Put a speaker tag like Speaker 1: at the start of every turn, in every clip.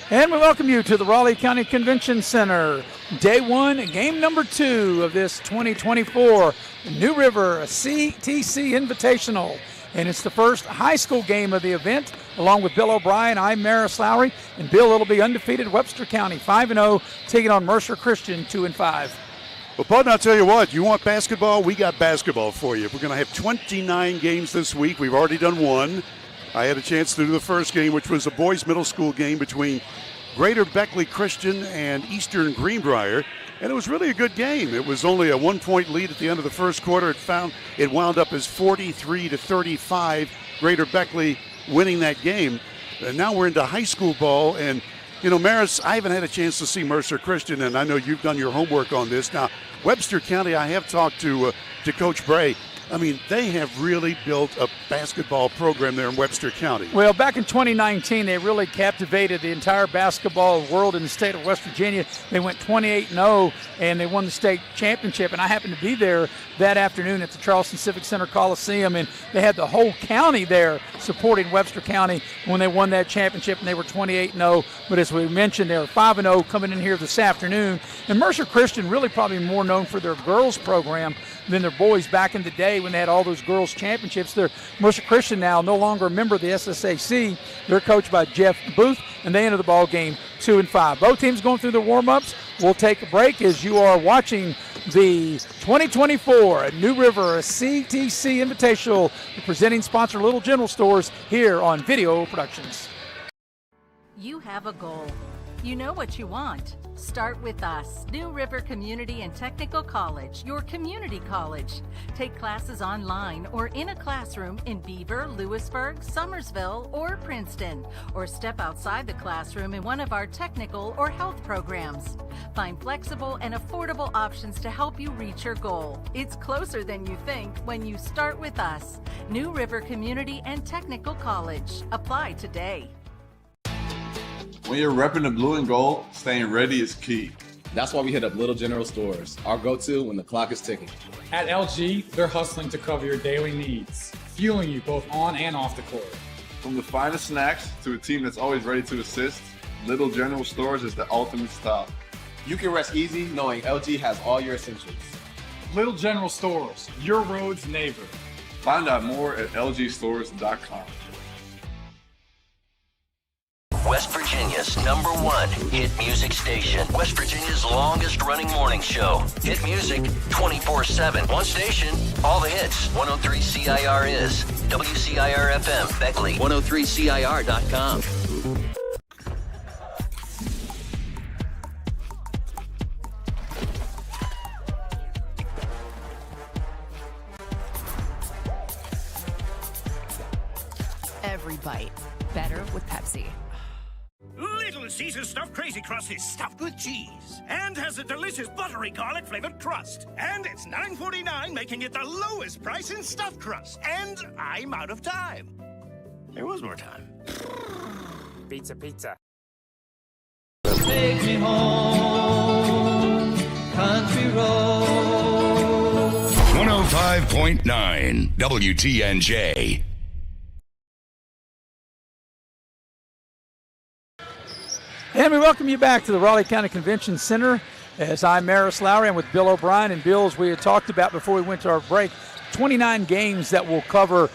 Speaker 1: And we welcome you to the Raleigh County Convention Center. Day one, game number 2 of this 2024 New River CTC Invitational. And it's the first high school game of the event. Along with Bill O'Brien, I'm Mercer Lowry. And Bill, it'll be undefeated Webster County, 5-0, taking on Mercer Christian, 2-5.
Speaker 2: Well, Bud, I'll tell you what, you want basketball? We got basketball for you. We're going to have 29 games this week. We've already done one. I had a chance to do the first game, which was a boys middle school game between Greater Beckley Christian and Eastern Greenbrier, and it was really a good game. It was only a 1-point lead at the end of the first quarter. It wound up as 43-35, Greater Beckley winning that game. And now we're into high school ball, and you know, Maris, I haven't had a chance to see Mercer Christian, and I know you've done your homework on this. Now, Webster County, I have talked to Coach Bray. I mean, they have really built a basketball program there in Webster County.
Speaker 1: Well, back in 2019, they really captivated the entire basketball world in the state of West Virginia. They went 28-0, and they won the state championship. And I happened to be there that afternoon at the Charleston Civic Center Coliseum, and they had the whole county there supporting Webster County when they won that championship, and they were 28-0. But as we mentioned, they were 5-0 coming in here this afternoon. And Mercer Christian really probably more known for their girls program than their boys back in the day when they had all those girls championships. They're Mercer Christian now, no longer a member of the SSAC. They're coached by Jeff Booth, and they enter the ball game 2-5. Both teams going through their warm-ups. We'll take a break as you are watching the 2024 New River CTC Invitational, the presenting sponsor Little General Stores here on Video Productions.
Speaker 3: You have a goal. You know what you want. Start with us, New River Community and Technical College, your community college. Take classes online or in a classroom in Beaver, Lewisburg, Summersville, or Princeton, or step outside the classroom in one of our technical or health programs. Find flexible and affordable options to help you reach your goal. It's closer than you think when you start with us, New River Community and Technical College. Apply today.
Speaker 4: When you're repping the blue and gold, staying ready is key.
Speaker 5: That's why we hit up Little General Stores, our go-to when the clock is ticking.
Speaker 6: At LG, they're hustling to cover your daily needs, fueling you both on and off the court.
Speaker 4: From the finest snacks to a team that's always ready to assist, Little General Stores is the ultimate stop.
Speaker 5: You can rest easy knowing LG has all your essentials.
Speaker 6: Little General Stores, your road's neighbor.
Speaker 4: Find out more at lgstores.com.
Speaker 7: West Virginia's #1 hit music station. West Virginia's longest running morning show. Hit music 24/7. One station, all the hits. 103 CIR is WCIR FM, Beckley. 103CIR.com.
Speaker 8: Every bite better with Pepsi.
Speaker 9: Little Caesars stuffed Crazy Crust is stuffed with cheese and has a delicious buttery garlic-flavored crust. And it's $9.49, making it the lowest price in stuffed crust. And I'm out of time. There was more time. Pizza, pizza.
Speaker 10: Take me home, country road.
Speaker 11: 105.9 WTNJ.
Speaker 1: And we welcome you back to the Raleigh County Convention Center as I'm Mercer Lowry. I'm with Bill O'Brien. And Bill, as we had talked about before we went to our break, 29 games that we'll cover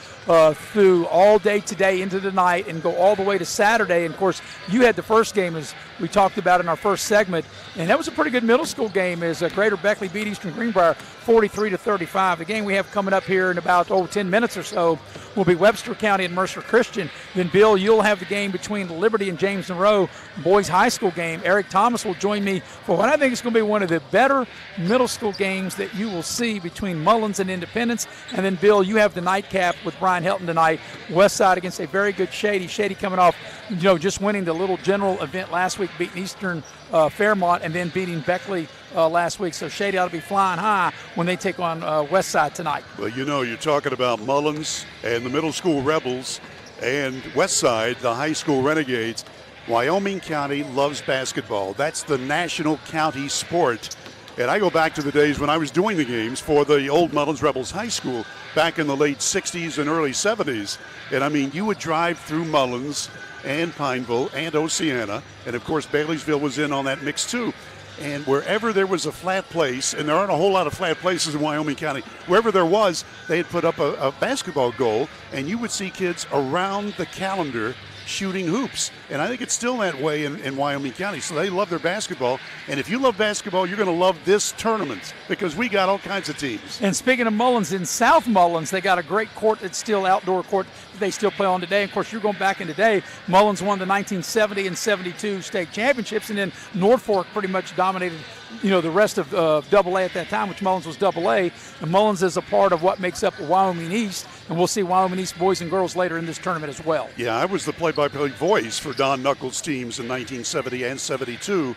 Speaker 1: through all day today into the night and go all the way to Saturday. And, of course, you had the first game, as we talked about in our first segment, and that was a pretty good middle school game as Greater Beckley beat Eastern Greenbrier 43-35. The game we have coming up here in about 10 minutes or so will be Webster County and Mercer Christian. Then, Bill, you'll have the game between Liberty and James Monroe, boys high school game. Eric Thomas will join me for what I think is going to be one of the better middle school games that you will see between Mullins and Independence. And then, Bill, you have the nightcap with Brian Helton tonight, West Side against a very good Shady. Shady coming off, just winning the Little General event last week, beating Eastern Fairmont, and then beating Beckley last week. So Shady ought to be flying high when they take on West Side tonight.
Speaker 2: Well, you're talking about Mullins and the middle school Rebels and West Side, the high school Renegades. Wyoming County loves basketball. That's the national county sport. And I go back to the days when I was doing the games for the old Mullins Rebels High School back in the late 60s and early 70s. And, I mean, you would drive through Mullins and Pineville and Oceana. And, of course, Baileysville was in on that mix, too. And wherever there was a flat place, and there aren't a whole lot of flat places in Wyoming County, wherever there was, they had put up a basketball goal, and you would see kids around the calendar shooting hoops. And I think it's still that way in Wyoming County. So they love their basketball. And if you love basketball, you're going to love this tournament because we got all kinds of teams.
Speaker 1: And speaking of Mullins, in South Mullins, they got a great court that's still outdoor court that they still play on today. Of course, you're going back in today. Mullins won the 1970 and 72 state championships, and then Norfolk pretty much dominated, the rest of AA at that time, which Mullins was AA. And Mullins is a part of what makes up Wyoming East, and we'll see Wyoming East boys and girls later in this tournament as well.
Speaker 2: Yeah, I was the play-by-play voice for Don Knuckles' teams in 1970 and 72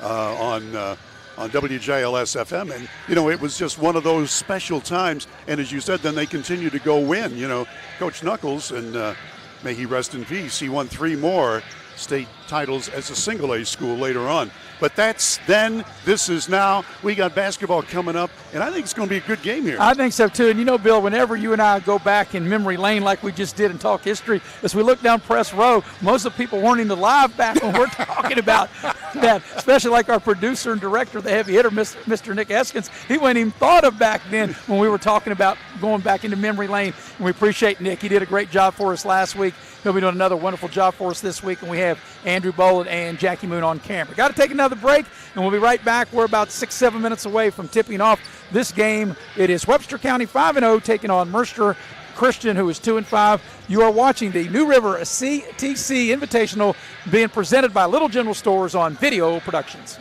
Speaker 2: on WJLS FM, and it was just one of those special times. And as you said, then they continue to go win. Coach Knuckles, and may he rest in peace, he won 3 more state titles as a single-A school later on. But that's then, this is now. We got basketball coming up, and I think it's going to be a good game here.
Speaker 1: I think so, too. And Bill, whenever you and I go back in memory lane like we just did and talk history, as we look down press row, most of the people weren't even alive back when we're talking about that, especially like our producer and director, the heavy hitter, Mr. Nick Eskins. He wasn't even thought of back then when we were talking about going back into memory lane. And we appreciate Nick. He did a great job for us last week. He'll be doing another wonderful job for us this week, and we have Andrew Boland and Jackie Moon on camera. Got to take another break, and we'll be right back. We're about 6-7 minutes away from tipping off this game. It is Webster County 5-0 taking on Mercer Christian, who is 2-5. You are watching the New River CTC Invitational being presented by Little General Stores on Video Productions.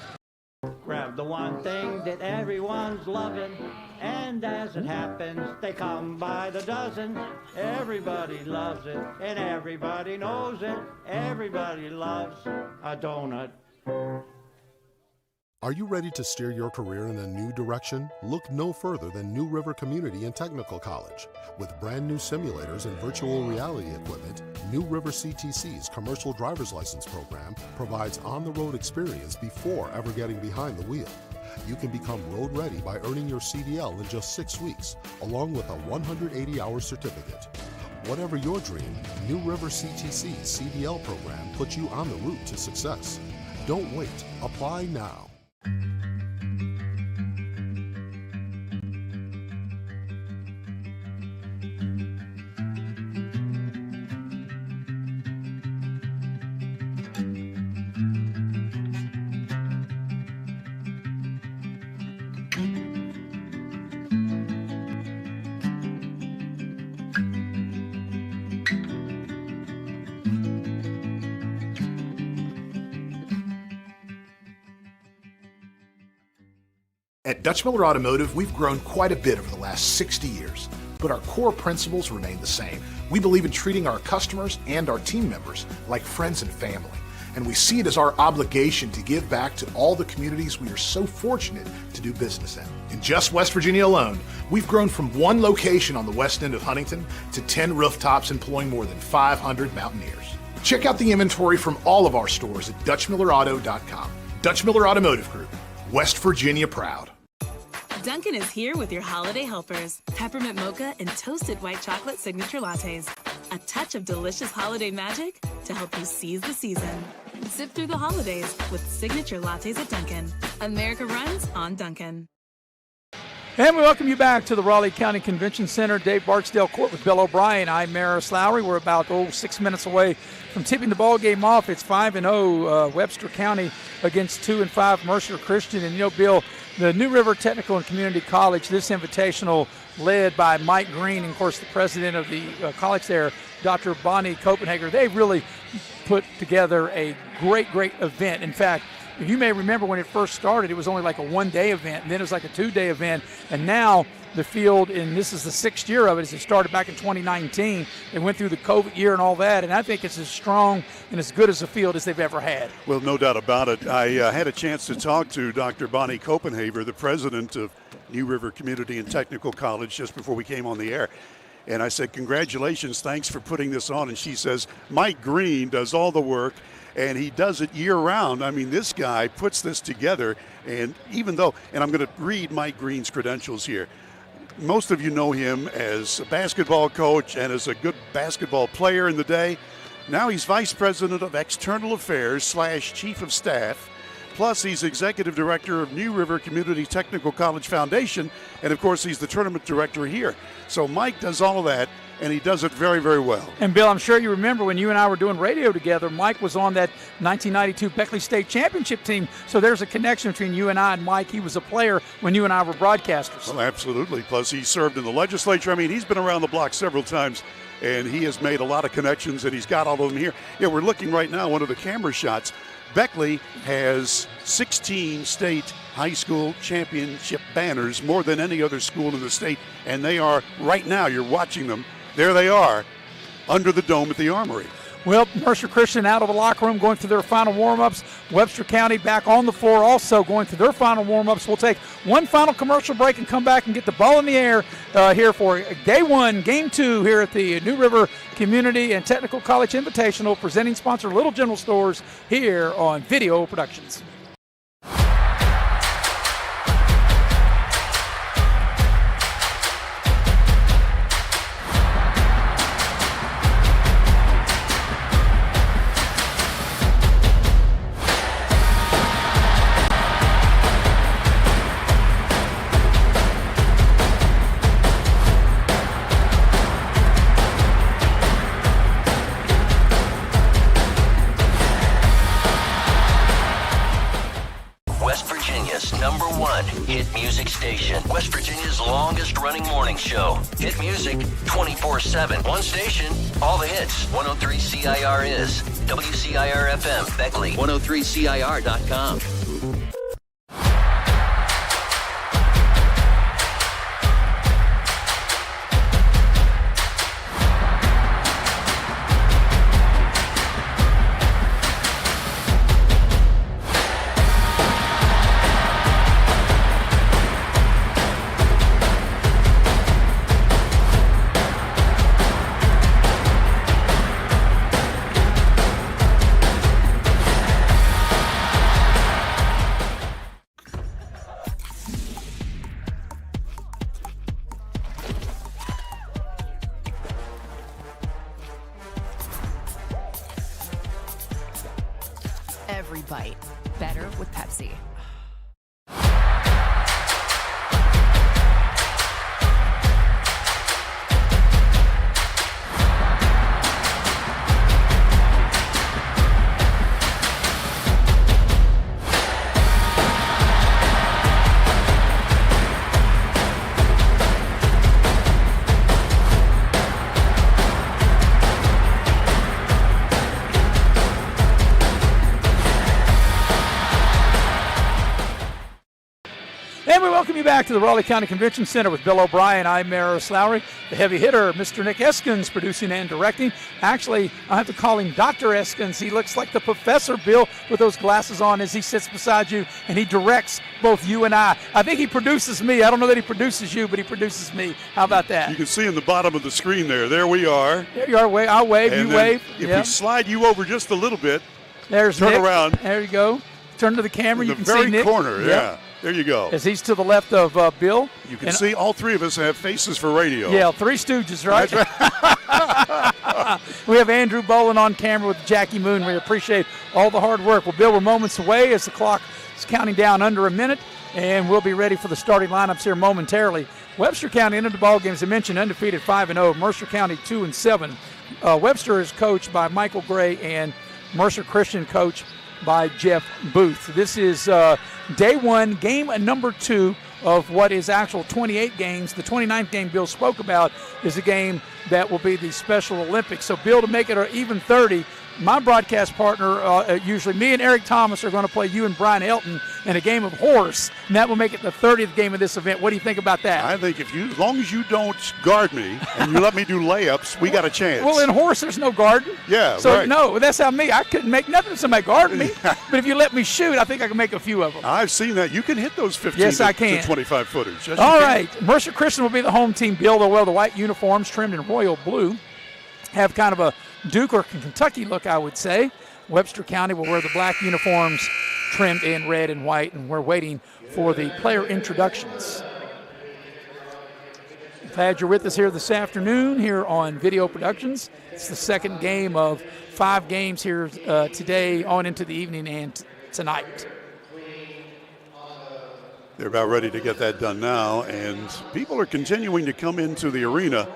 Speaker 10: Grab the one thing that everyone's loving, and as it happens, they come by the dozen. Everybody loves it, and everybody knows it. Everybody loves a donut.
Speaker 12: Are you ready to steer your career in a new direction? Look no further than New River Community and Technical College. With brand new simulators and virtual reality equipment, New River CTC's commercial driver's license program provides on-the-road experience before ever getting behind the wheel. You can become road ready by earning your CDL in just 6 weeks, along with a 180-hour certificate. Whatever your dream, New River CTC's CDL program puts you on the route to success. Don't wait. Apply now.
Speaker 13: At Dutch Miller Automotive, we've grown quite a bit over the last 60 years, but our core principles remain the same. We believe in treating our customers and our team members like friends and family, and we see it as our obligation to give back to all the communities we are so fortunate to do business in. In just West Virginia alone, we've grown from 1 location on the west end of Huntington to 10 rooftops employing more than 500 Mountaineers. Check out the inventory from all of our stores at DutchMillerAuto.com. Dutch Miller Automotive Group, West Virginia proud.
Speaker 14: Dunkin' is here with your holiday helpers. Peppermint mocha and toasted white chocolate signature lattes. A touch of delicious holiday magic to help you seize the season. Sip through the holidays with signature lattes at Dunkin'. America runs on Dunkin'.
Speaker 1: And we welcome you back to the Raleigh County Convention Center, Dave Barksdale Court with Bill O'Brien. I'm Maris Lowry. We're about 6 minutes away from tipping the ball game off. It's 5-0 Webster County against 2-5 Mercer Christian. And Bill, the New River Technical and Community College, this invitational led by Mike Green, and of course the president of the college there, Dr. Bonnie Copenhagen, they really put together a great event. In fact, you may remember when it first started, it was only like a 1-day event, and then it was like a 2-day event, and now the field, and this is the 6th year of it, as it started back in 2019. They went through the COVID year and all that, and I think it's as strong and as good as a field as they've ever had.
Speaker 2: Well, no doubt about it. I had a chance to talk to Dr. Bonnie Copenhagen, the president of New River Community and Technical College, just before we came on the air. And I said, congratulations, thanks for putting this on. And she says, Mike Green does all the work, and he does it year-round. I mean, this guy puts this together, and even though, and I'm going to read Mike Green's credentials here. Most of you know him as a basketball coach and as a good basketball player in the day, Now he's Vice President of External Affairs / Chief of Staff. Plus, he's Executive Director of New River Community Technical College Foundation. And, of course, he's the tournament director here. So Mike does all of that, and he does it very, very well.
Speaker 1: And, Bill, I'm sure you remember when you and I were doing radio together, Mike was on that 1992 Beckley State Championship team. So there's a connection between you and I and Mike. He was a player when you and I were broadcasters.
Speaker 2: Well, absolutely. Plus, he served in the legislature. I mean, he's been around the block several times, and he has made a lot of connections, and he's got all of them here. Yeah, we're looking right now, one of the camera shots. Beckley has 16 state high school championship banners, more than any other school in the state, and they are, right now, you're watching them, there they are, under the dome at the Armory.
Speaker 1: Well, Mercer Christian out of the locker room going through their final warm-ups. Webster County back on the floor also going through their final warm-ups. We'll take one final commercial break and come back and get the ball in the air here for Day 1, Game 2 here at the New River Community and Technical College Invitational, presenting sponsor Little General Stores here on Video Productions.
Speaker 7: Hit music station. West Virginia's longest running morning show. Hit music 24/7. One station, all the hits. 103 CIR is WCIR FM, Beckley. 103CIR.com.
Speaker 8: Every bite better with Pepsi.
Speaker 1: Welcome you back to the Raleigh County Convention Center with Bill O'Brien. I'm Mercer Lowry, the heavy hitter, Mr. Nick Eskins, producing and directing. Actually, I have to call him Dr. Eskins. He looks like the professor, Bill, with those glasses on as he sits beside you, and he directs both you and I. I think he produces me. I don't know that he produces you, but he produces me. How about that?
Speaker 2: You can see in the bottom of the screen there. There we are.
Speaker 1: There you are. I'll wave.
Speaker 2: And
Speaker 1: you wave.
Speaker 2: If we slide you over just a little bit,
Speaker 1: there's
Speaker 2: turn
Speaker 1: Nick.
Speaker 2: around.
Speaker 1: There you go. Turn to the camera. You can see Nick.
Speaker 2: In the very corner, yeah. There you go.
Speaker 1: As he's to the left of Bill.
Speaker 2: You can see all three of us have faces for radio.
Speaker 1: Yeah, Three Stooges, right?
Speaker 2: That's right.
Speaker 1: We have Andrew Bolin on camera with Jackie Moon. We appreciate all the hard work. Well, Bill, we're moments away as the clock is counting down under a minute, and we'll be ready for the starting lineups here momentarily. Webster County entered the ballgame, as I mentioned, undefeated 5-0. Mercer County 2-7. Webster is coached by Michael Gray, and Mercer Christian coached by Jeff Booth. This is Day 1, game number 2 of what is actual 28 games. The 29th game Bill spoke about is a game that will be the Special Olympics. So, Bill, to make it an even 30, my broadcast partner, usually me and Eric Thomas, are going to play you and Brian Elton in a game of horse, and that will make it the 30th game of this event. What do you think about that?
Speaker 2: I think as long as you don't guard me and you let me do layups, we got a chance.
Speaker 1: Well, in horse, there's no guarding.
Speaker 2: Yeah,
Speaker 1: so,
Speaker 2: right.
Speaker 1: No, that's how I couldn't make nothing if somebody guarded me. But if you let me shoot, I think I can make a few of them.
Speaker 2: I've seen that. You can hit those 15
Speaker 1: yes, I can.
Speaker 2: to 25 footers. Yes,
Speaker 1: all right. Mercer Christian will be the home team. Bill, they'll wear the white uniforms trimmed in royal blue. Have kind of a Duke or Kentucky look, I would say. Webster County will wear the black uniforms trimmed in red and white, and we're waiting for the player introductions. Glad you're with us here this afternoon here on Video Productions. It's the second game of 5 games here today on into the evening and tonight.
Speaker 2: They're about ready to get that done now, and people are continuing to come into the arena.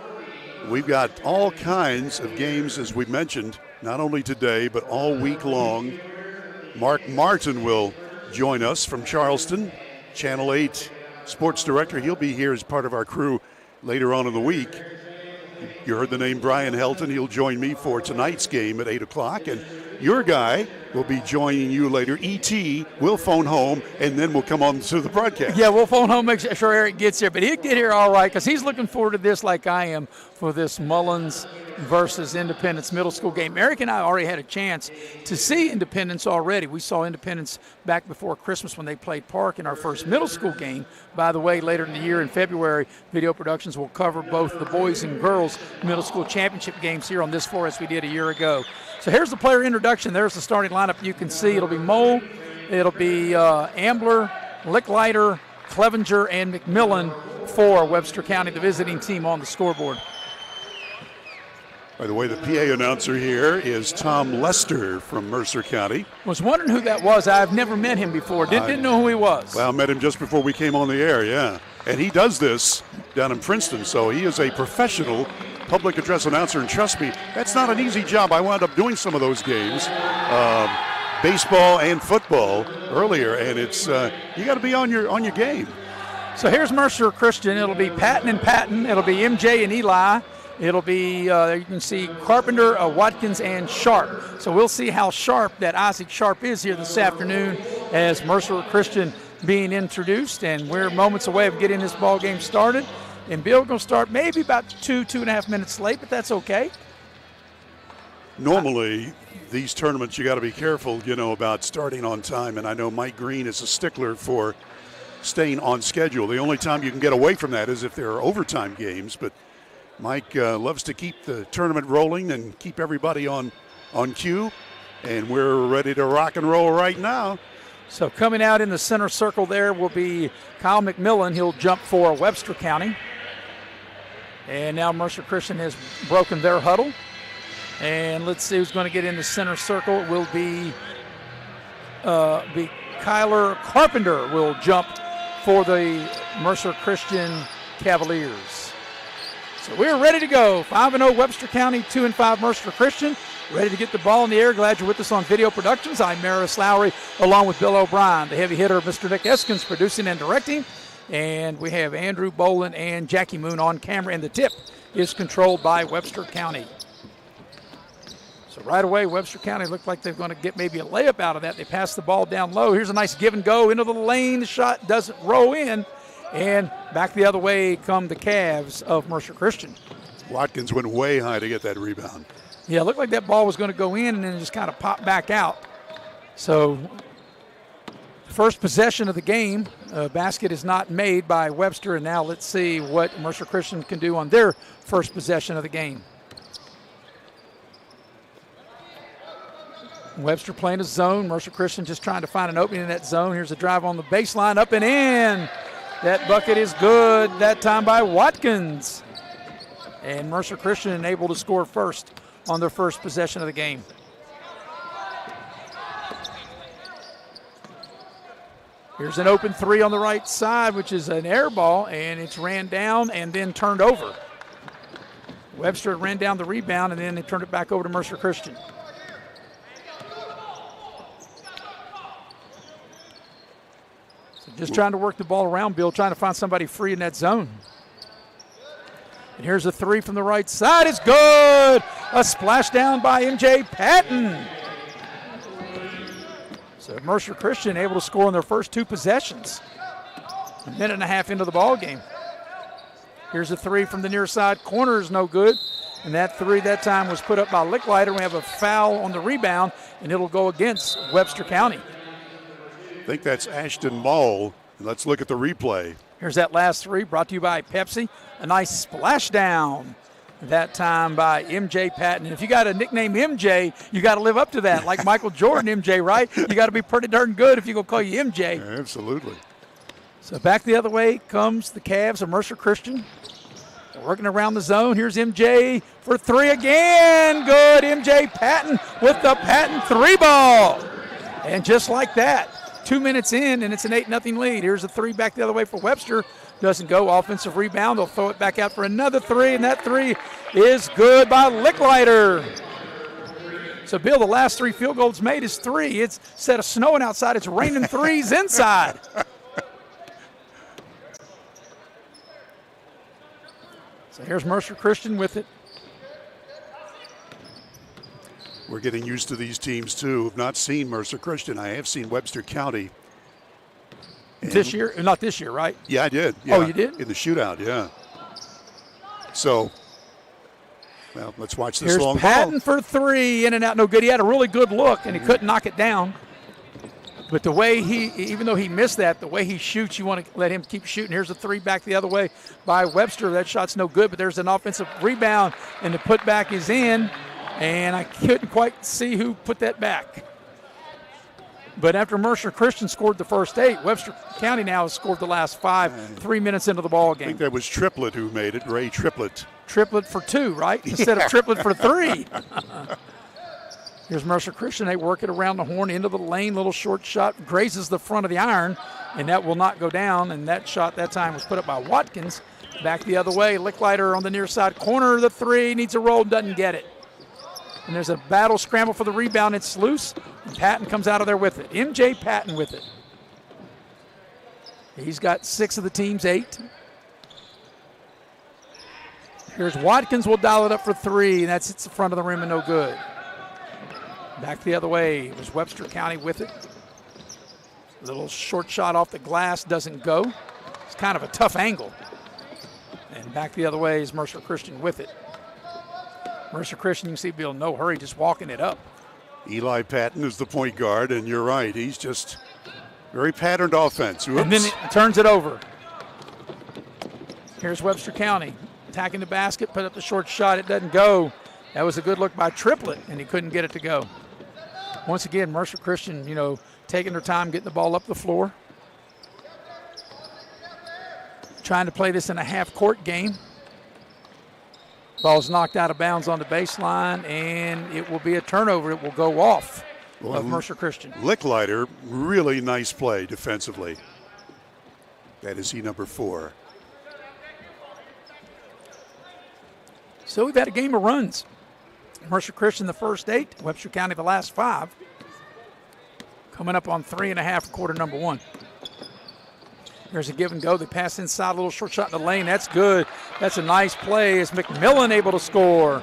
Speaker 2: We've got all kinds of games, as we mentioned, not only today, but all week long. Mark Martin will join us from Charleston, Channel 8 Sports Director. He'll be here as part of our crew later on in the week. You heard the name Brian Helton. He'll join me for tonight's game at 8 o'clock. And your guy will be joining you later. E.T. will phone home, and then we'll come on to the broadcast.
Speaker 1: Yeah, we'll phone home, make sure Eric gets here. But he'll get here all right because he's looking forward to this like I am for this Mullins versus Independence middle school game. Eric and I already had a chance to see Independence already. We saw Independence back before Christmas when they played Park in our first middle school game. By the way, later in the year in February, Video Productions will cover both the boys and girls middle school championship games here on this floor as we did a year ago. So here's the player introduction. There's the starting lineup. You can see it'll be Mole, it'll be Ambler, Licklider, Clevenger, and McMillan for Webster County, the visiting team on the scoreboard.
Speaker 2: By the way, the PA announcer here is Tom Lester from Mercer County.
Speaker 1: Was wondering who that was. I've never met him before. Didn't know who he was.
Speaker 2: Well, I met him just before we came on the air, yeah. And he does this down in Princeton, so he is a professional public address announcer. And trust me, that's not an easy job. I wound up doing some of those games, baseball and football earlier, and it's you got to be on your game.
Speaker 1: So here's Mercer Christian. It'll be Patton and Patton. It'll be MJ and Eli. It'll be, you can see Carpenter, Watkins, and Sharp. So we'll see how sharp that Isaac Sharp is here this afternoon as Mercer Christian being introduced. And we're moments away of getting this ball game started. And Bill going to start maybe about 2.5 minutes late, but that's okay.
Speaker 2: Normally, these tournaments, you got to be careful, about starting on time. And I know Mike Green is a stickler for staying on schedule. The only time you can get away from that is if there are overtime games, but Mike loves to keep the tournament rolling and keep everybody on cue, and we're ready to rock and roll right now.
Speaker 1: So coming out in the center circle there will be Kyle McMillan. He'll jump for Webster County. And now Mercer Christian has broken their huddle. And let's see who's going to get in the center circle. It will be Kyler Carpenter will jump for the Mercer Christian Cavaliers. So we're ready to go. 5-0 Webster County, 2-5 Mercer Christian. Ready to get the ball in the air. Glad you're with us on Video Productions. I'm Maris Lowry along with Bill O'Brien, the heavy hitter, Mr. Nick Eskins, producing and directing. And we have Andrew Boland and Jackie Moon on camera. And the tip is controlled by Webster County. So right away, Webster County looked like they're going to get maybe a layup out of that. They pass the ball down low. Here's a nice give and go into the lane. The shot doesn't roll in. And back the other way come the Cavs of Mercer Christian.
Speaker 2: Watkins went way high to get that rebound.
Speaker 1: Yeah, it looked like that ball was going to go in and then just kind of pop back out. So first possession of the game. Basket is not made by Webster. And now let's see what Mercer Christian can do on their first possession of the game. Webster playing a zone. Mercer Christian just trying to find an opening in that zone. Here's a drive on the baseline, up and in. That bucket is good, that time by Watkins. And Mercer Christian able to score first on their first possession of the game. Here's an open three on the right side, which is an air ball, and it's ran down and then turned over. Webster ran down the rebound, and then they turned it back over to Mercer Christian. Just trying to work the ball around, Bill, trying to find somebody free in that zone. And here's a three from the right side. It's good. A splash down by MJ Patton. So Mercer Christian able to score on their first 2 possessions. A minute and a half into the ball game. Here's a three from the near side. Corner is no good. And that three that time was put up by Licklider. We have a foul on the rebound, and it'll go against Webster County.
Speaker 2: I think that's Ashton Mall. Let's look at the replay.
Speaker 1: Here's that last three brought to you by Pepsi. A nice splash down that time by MJ Patton. And if you got a nickname MJ, you got to live up to that. Like Michael Jordan MJ, right? You got to be pretty darn good if you're going to call you MJ.
Speaker 2: Absolutely.
Speaker 1: So back the other way comes the Cavs of Mercer Christian. Working around the zone. Here's MJ for three again. Good. MJ Patton with the Patton 3-ball. And just like that, 2 minutes in, and it's an 8-0 lead. Here's a three back the other way for Webster. Doesn't go. Offensive rebound. They'll throw it back out for another three, and that three is good by Licklider. So, Bill, the last 3 field goals made is 3. It's instead of snowing outside, it's raining threes inside. So here's Mercer Christian with it.
Speaker 2: We're getting used to these teams, too. I've not seen Mercer Christian. I have seen Webster County.
Speaker 1: This year? Not this year, right?
Speaker 2: Yeah, I did. Yeah.
Speaker 1: Oh, you did?
Speaker 2: In the shootout, yeah. So, well, let's watch this
Speaker 1: Here's
Speaker 2: long
Speaker 1: Patton
Speaker 2: ball.
Speaker 1: for three, in and out, no good. He had a really good look, and he couldn't knock it down. But the way even though he missed that, the way he shoots, you want to let him keep shooting. Here's a three back the other way by Webster. That shot's no good, but there's an offensive rebound, and the putback is in, and I couldn't quite see who put that back. But after Mercer Christian scored the first 8, Webster County now has scored the last 5, 3 minutes into the ball game.
Speaker 2: I think that was Triplett who made it, Ray Triplett.
Speaker 1: Triplett for 2, right? Instead of Triplett for 3. Here's Mercer Christian. They work it around the horn into the lane. Little short shot grazes the front of the iron, and that will not go down. And that shot that time was put up by Watkins. Back the other way. Licklider on the near side corner of the 3. Needs a roll, doesn't get it. And there's a battle scramble for the rebound. It's loose. And Patton comes out of there with it. MJ Patton with it. He's got 6 of the team's 8. Here's Watkins. Will dial it up for 3. And that's hits the front of the rim and no good. Back the other way. It was Webster County with it. Little short shot off the glass. Doesn't go. It's kind of a tough angle. And back the other way is Mercer Christian with it. Mercer Christian, you can see Bill, no hurry, just walking it up.
Speaker 2: Eli Patton is the point guard, and you're right. He's just very patterned offense. Oops.
Speaker 1: And then it turns it over. Here's Webster County attacking the basket, put up the short shot. It doesn't go. That was a good look by Triplett, and he couldn't get it to go. Once again, Mercer Christian, taking their time getting the ball up the floor. Trying to play this in a half-court game. Ball's knocked out of bounds on the baseline, and it will be a turnover. It will go off of Mercer Christian.
Speaker 2: Licklider, really nice play defensively. That is he number 4.
Speaker 1: So we've had a game of runs. Mercer Christian the first 8, Webster County the last 5. Coming up on 3.5 quarter number 1. Here's a give and go. They pass inside, a little short shot in the lane. That's good. That's a nice play. Is McMillan able to score?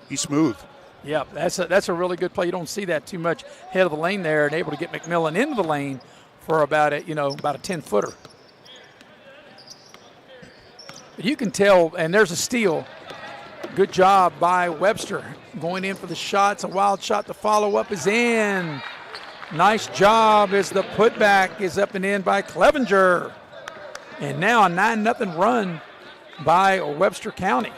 Speaker 2: He's smooth.
Speaker 1: Yep, that's a really good play. You don't see that too much head of the lane there, and able to get McMillan into the lane for about a 10-footer. But you can tell, and there's a steal. Good job by Webster going in for the shot. It's a wild shot. The follow-up is in. Nice job as the putback is up and in by Clevenger. And now a 9-0 run by Webster County.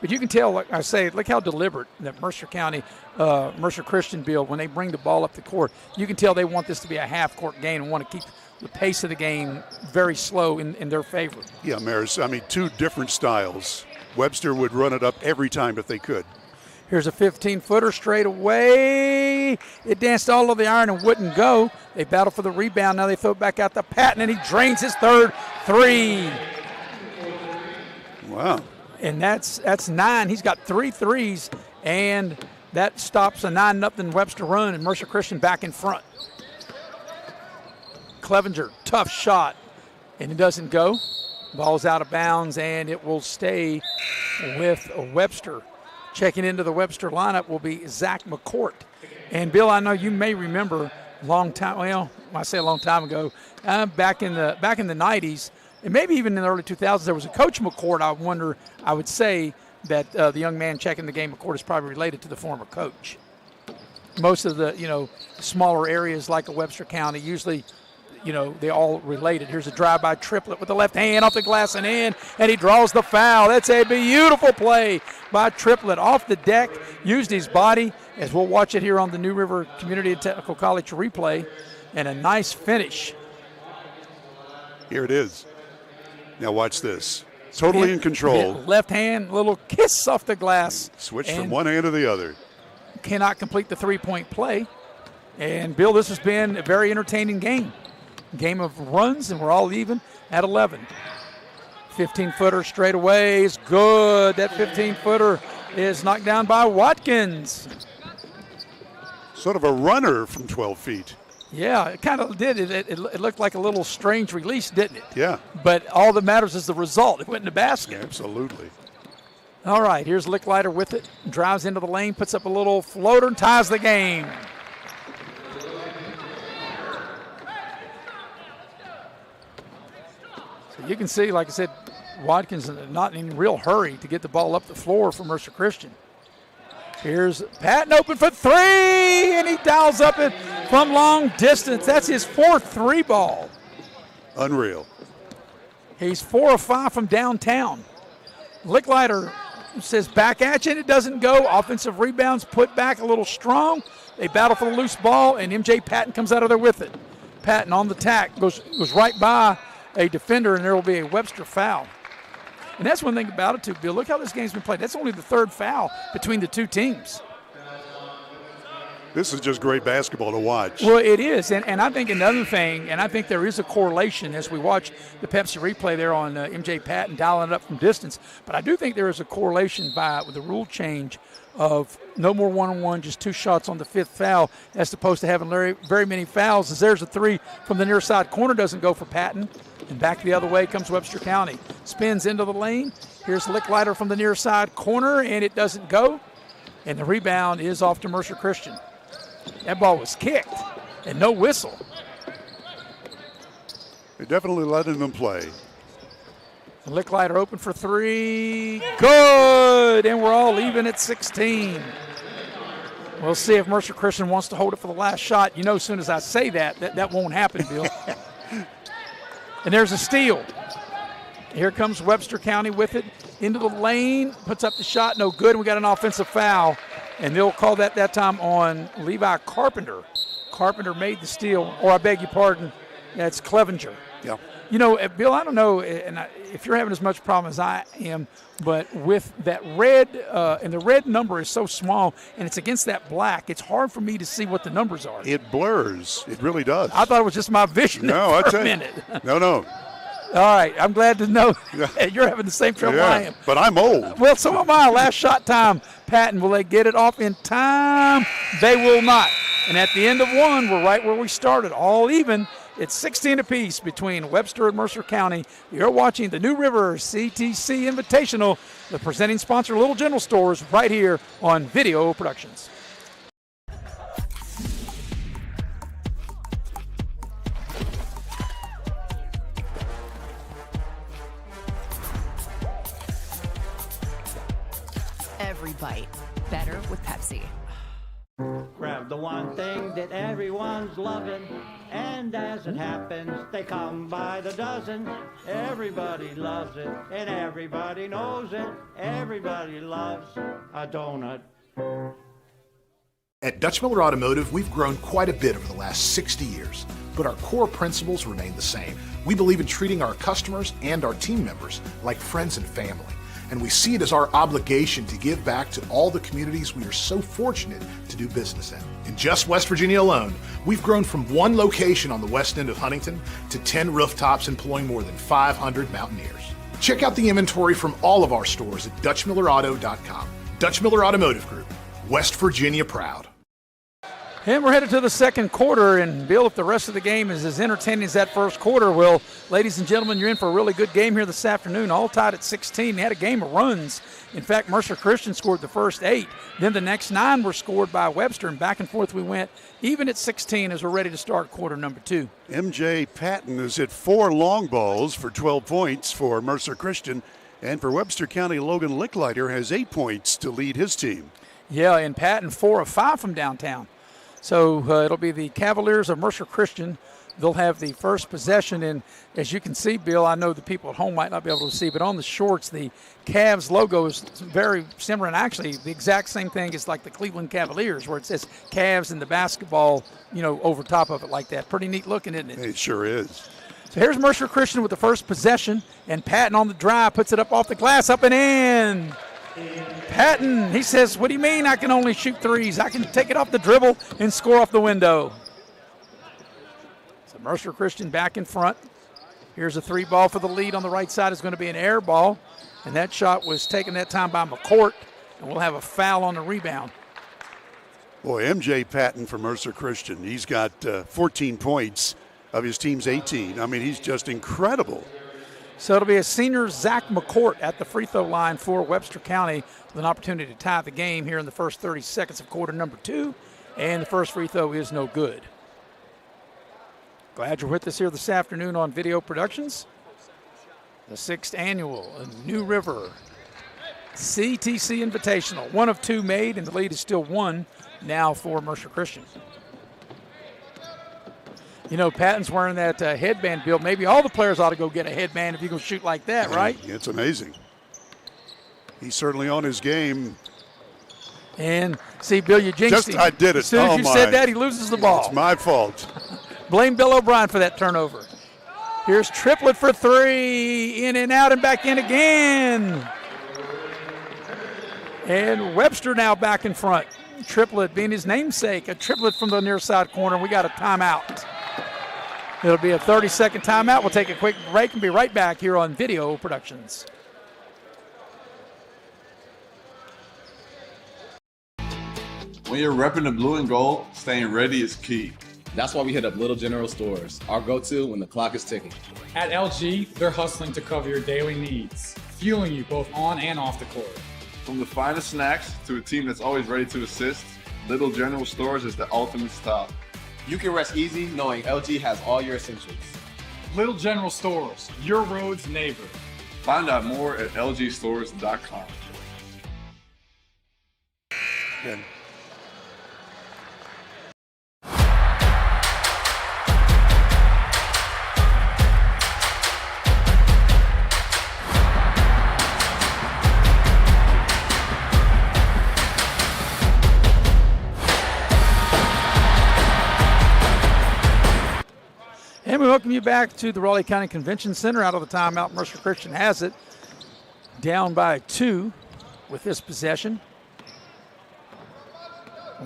Speaker 1: But you can tell, like I say, look how deliberate that Mercer County, Mercer Christian Bill, when they bring the ball up the court, you can tell they want this to be a half-court game and want to keep the pace of the game very slow in their favor.
Speaker 2: Yeah, Maris, 2 different styles. Webster would run it up every time if they could.
Speaker 1: Here's a 15-footer straight away. It danced all over the iron and wouldn't go. They battle for the rebound. Now they throw it back out to Patton, and he drains his third 3.
Speaker 2: Wow.
Speaker 1: And that's 9. He's got 3 threes, and that stops a 9-0 Webster run, and Mercer Christian back in front. Clevenger, tough shot, and it doesn't go. Ball's out of bounds, and it will stay with Webster. Checking into the Webster lineup will be Zach McCourt. And, Bill, I know you may remember a long time, well, I say a long time ago, back in the 90s, and maybe even in the early 2000s, there was a Coach McCourt. I would say that the young man checking the game, McCourt, is probably related to the former coach. Most of the, smaller areas like a Webster County, usually, they all related. Here's a drive-by Triplett with the left hand off the glass and in, and he draws the foul. That's a beautiful play by Triplett off the deck, used his body, as we'll watch it here on the New River Community and Technical College replay, and a nice finish.
Speaker 2: Here it is. Now watch this. Totally in control.
Speaker 1: Left hand, little kiss off the glass.
Speaker 2: Switch from one hand to the other.
Speaker 1: Cannot complete the three-point play. And, Bill, this has been a very entertaining game. Game of runs, and we're all even at 11. 15-footer straight away is good. That 15-footer is knocked down by Watkins.
Speaker 2: Sort of a runner from 12 feet.
Speaker 1: Yeah, it kind of did. It looked like a little strange release, didn't it?
Speaker 2: Yeah.
Speaker 1: But all that matters is the result. It went in the basket.
Speaker 2: Absolutely.
Speaker 1: All right, here's Licklider with it. Drives into the lane, puts up a little floater, and ties the game. So you can see, like I said, Watkins not in a real hurry to get the ball up the floor for Mercer Christian. Here's Patton open for three, and he dials up it from long distance. That's his fourth three ball.
Speaker 2: Unreal.
Speaker 1: He's 4 of 5 from downtown. Licklider says back at you, and it doesn't go. Offensive rebounds put back a little strong. They battle for the loose ball, and MJ Patton comes out of there with it. Patton on the tack goes right by a defender, and there will be a Webster foul. And that's one thing about it, too, Bill. Look how this game's been played. That's only the third foul between the two teams.
Speaker 2: This is just great basketball to watch.
Speaker 1: Well, it is. And I think another thing, and I think there is a correlation as we watch the Pepsi replay there on MJ Patton dialing it up from distance. But I do think there is a correlation with the rule change of no more one-on-one, just 2 shots on the 5th foul, as opposed to having very many fouls. As there's a 3 from the near side corner, doesn't go for Patton. And back the other way comes Webster County. Spins into the lane. Here's Licklider from the near side corner, and it doesn't go. And the rebound is off to Mercer Christian. That ball was kicked, and no whistle.
Speaker 2: They're definitely letting them play.
Speaker 1: Licklider open for 3. Good! And we're all even at 16. We'll see if Mercer Christian wants to hold it for the last shot. You know, as soon as I say that won't happen, Bill. And there's a steal. Here comes Webster County with it. Into the lane, puts up the shot, no good. And we got an offensive foul. And they'll call that time on Levi Carpenter. Carpenter made the steal, or I beg your pardon, that's Clevenger.
Speaker 2: Yeah.
Speaker 1: You know, Bill, I don't know if you're having as much problem as I am, but with that red, and the red number is so small, and it's against that black, it's hard for me to see what the numbers are.
Speaker 2: It blurs. It really does.
Speaker 1: I thought it was just my vision for a minute.
Speaker 2: No.
Speaker 1: All right, I'm glad to know you're having the same trouble I am.
Speaker 2: But I'm old.
Speaker 1: Well, so am I. Last shot time, Patton. Will they get it off in time? They will not. And at the end of one, we're right where we started, all even. It's 16 apiece between Webster and Mercer County. You're watching the New River CTC Invitational, the presenting sponsor, Little General Stores, right here on Video Productions.
Speaker 8: Every bite better with Pepsi.
Speaker 10: Grab the one thing that everyone's loving, and as it happens, they come by the dozen. Everybody loves it, and everybody knows it. Everybody loves a donut.
Speaker 13: At Dutch Miller Automotive, we've grown quite a bit over the last 60 years, but our core principles remain the same. We believe in treating our customers and our team members like friends and family. And we see it as our obligation to give back to all the communities we are so fortunate to do business in. In just West Virginia alone, we've grown from one location on the west end of Huntington to 10 rooftops employing more than 500 Mountaineers. Check out the inventory from all of our stores at DutchMillerAuto.com. Dutch Miller Automotive Group, West Virginia proud.
Speaker 1: And we're headed to the second quarter, and Bill, if the rest of the game is as entertaining as that first quarter, well, ladies and gentlemen, you're in for a really good game here this afternoon, all tied at 16. They had a game of runs. In fact, Mercer Christian scored the first 8. Then the next 9 were scored by Webster, and back and forth we went, even at 16 as we're ready to start quarter number 2.
Speaker 2: MJ Patton has hit 4 long balls for 12 points for Mercer Christian, and for Webster County, Logan Licklider has 8 points to lead his team.
Speaker 1: Yeah, and Patton 4 of 5 from downtown. So it'll be the Cavaliers of Mercer Christian. They'll have the first possession. And as you can see, Bill, I know the people at home might not be able to see, but on the shorts, the Cavs logo is very similar. And actually, the exact same thing is like the Cleveland Cavaliers, where it says Cavs and the basketball, over top of it like that. Pretty neat looking, isn't it?
Speaker 2: It sure is.
Speaker 1: So here's Mercer Christian with the first possession, and Patton on the drive puts it up off the glass, up and in. Patton, he says, what do you mean I can only shoot threes? I can take it off the dribble and score off the window. So Mercer Christian back in front. Here's a 3-ball for the lead on the right side. Is going to be an air ball, and that shot was taken that time by McCourt, and we'll have a foul on the rebound.
Speaker 2: Boy, MJ Patton for Mercer Christian. He's got 14 points of his team's 18. I mean, he's just incredible.
Speaker 1: So it'll be a senior Zach McCourt at the free throw line for Webster County with an opportunity to tie the game here in the first 30 seconds of quarter number 2. And the first free throw is no good. Glad you're with us here this afternoon on Video Productions. The 6th annual New River CTC Invitational. 1 of 2 made, and the lead is still 1 now for Mercer Christian. You know, Patton's wearing that headband, Bill. Maybe all the players ought to go get a headband if you're going to shoot like that, right?
Speaker 2: It's amazing. He's certainly on his game.
Speaker 1: And see, Bill, you jinxed him.
Speaker 2: I did it.
Speaker 1: As soon as you said that, he loses the ball.
Speaker 2: It's my fault.
Speaker 1: Blame Bill O'Brien for that turnover. Here's Triplett for 3. In and out and back in again. And Webster now back in front. Triplett being his namesake. A triplet from the near side corner. We got a timeout. It'll be a 30-second timeout. We'll take a quick break and be right back here on Video Productions.
Speaker 4: When you're repping the blue and gold, staying ready is key.
Speaker 5: That's why we hit up Little General Stores, our go-to when the clock is ticking.
Speaker 6: At LG, they're hustling to cover your daily needs, fueling you both on and off the court.
Speaker 4: From the finest snacks to a team that's always ready to assist, Little General Stores is the ultimate stop.
Speaker 5: You can rest easy knowing LG has all your essentials.
Speaker 6: Little General Stores, your road's neighbor.
Speaker 4: Find out more at lgstores.com.
Speaker 2: Good.
Speaker 1: And we welcome you back to the Raleigh County Convention Center. Out of the timeout, Mercer Christian has it. Down by 2 with this possession.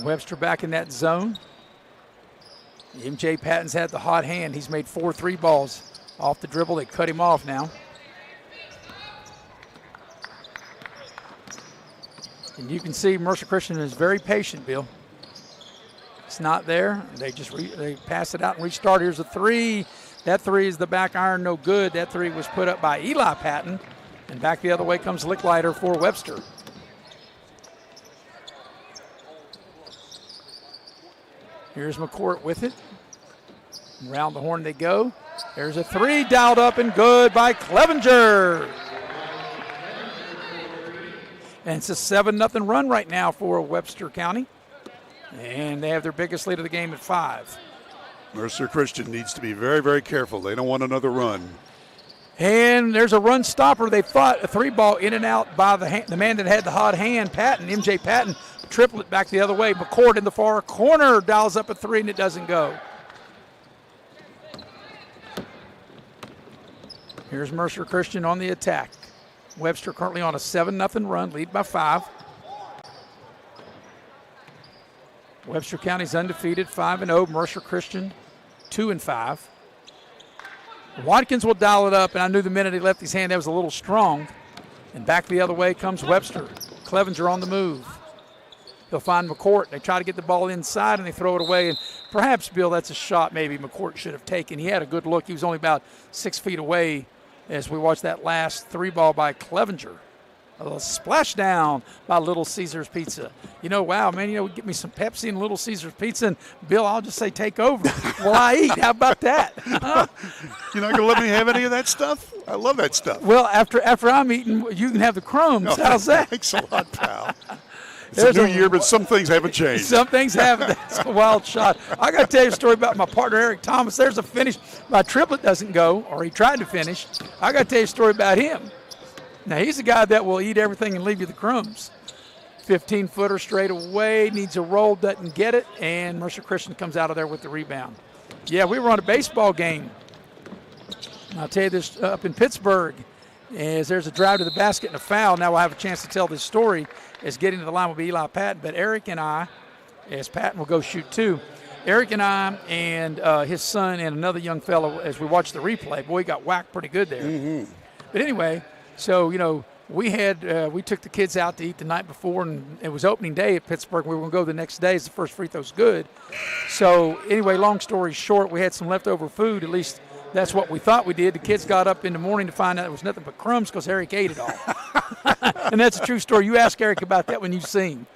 Speaker 1: Webster back in that zone. MJ Patton's had the hot hand. He's made 4 3-balls off the dribble. They cut him off now. And you can see Mercer Christian is very patient, Bill. It's not there. They just they pass it out and restart. Here's a 3. That 3 is the back iron, no good. That 3 was put up by Eli Patton. And back the other way comes Licklider for Webster. Here's McCourt with it. Around the horn they go. There's a 3 dialed up and good by Clevenger. And it's a 7-0 run right now for Webster County. And they have their biggest lead of the game at 5.
Speaker 2: Mercer Christian needs to be very, very careful. They don't want another run.
Speaker 1: And there's a run stopper. They fought a 3-ball in and out by the man that had the hot hand, Patton, MJ Patton. Triplet back the other way. McCourt in the far corner dials up a 3 and it doesn't go. Here's Mercer Christian on the attack. Webster currently on a 7-0 run, lead by 5. Webster County's undefeated, 5-0. Mercer Christian, 2-5. Watkins will dial it up, and I knew the minute he left his hand that was a little strong. And back the other way comes Webster. Clevenger on the move. He'll find McCourt. They try to get the ball inside, and they throw it away. And perhaps, Bill, that's a shot maybe McCourt should have taken. He had a good look. He was only about 6 feet away as we watched that last 3-ball by Clevenger. A little splashdown by Little Caesars Pizza. You know, wow, man, get me some Pepsi and Little Caesars Pizza, and Bill, I'll just say take over while I eat. How about that?
Speaker 2: You're not going to let me have any of that stuff? I love that stuff.
Speaker 1: Well, after I'm eating, you can have the crumbs. How's that?
Speaker 2: Thanks a lot, pal. It's a new year, but some things haven't changed.
Speaker 1: Some things haven't. That's a wild shot. I got to tell you a story about my partner, Eric Thomas. There's a finish. My triplet doesn't go, or he tried to finish. I got to tell you a story about him. Now, he's a guy that will eat everything and leave you the crumbs. 15-footer straight away, needs a roll, doesn't get it, and Mercer Christian comes out of there with the rebound. Yeah, we were on a baseball game. And I'll tell you this, up in Pittsburgh, as there's a drive to the basket and a foul. Now we'll have a chance to tell this story as getting to the line will be Eli Patton. But Eric and I, as Patton will go shoot two, Eric and I and his son and another young fellow, as we watched the replay, boy, he got whacked pretty good there.
Speaker 2: Mm-hmm.
Speaker 1: But anyway, so, we took the kids out to eat the night before, and it was opening day at Pittsburgh. We were going to go the next day as the first free throw's good. So anyway, long story short, we had some leftover food. At least that's what we thought we did. The kids got up in the morning to find out it was nothing but crumbs because Eric ate it all. And that's a true story. You ask Eric about that when you see him.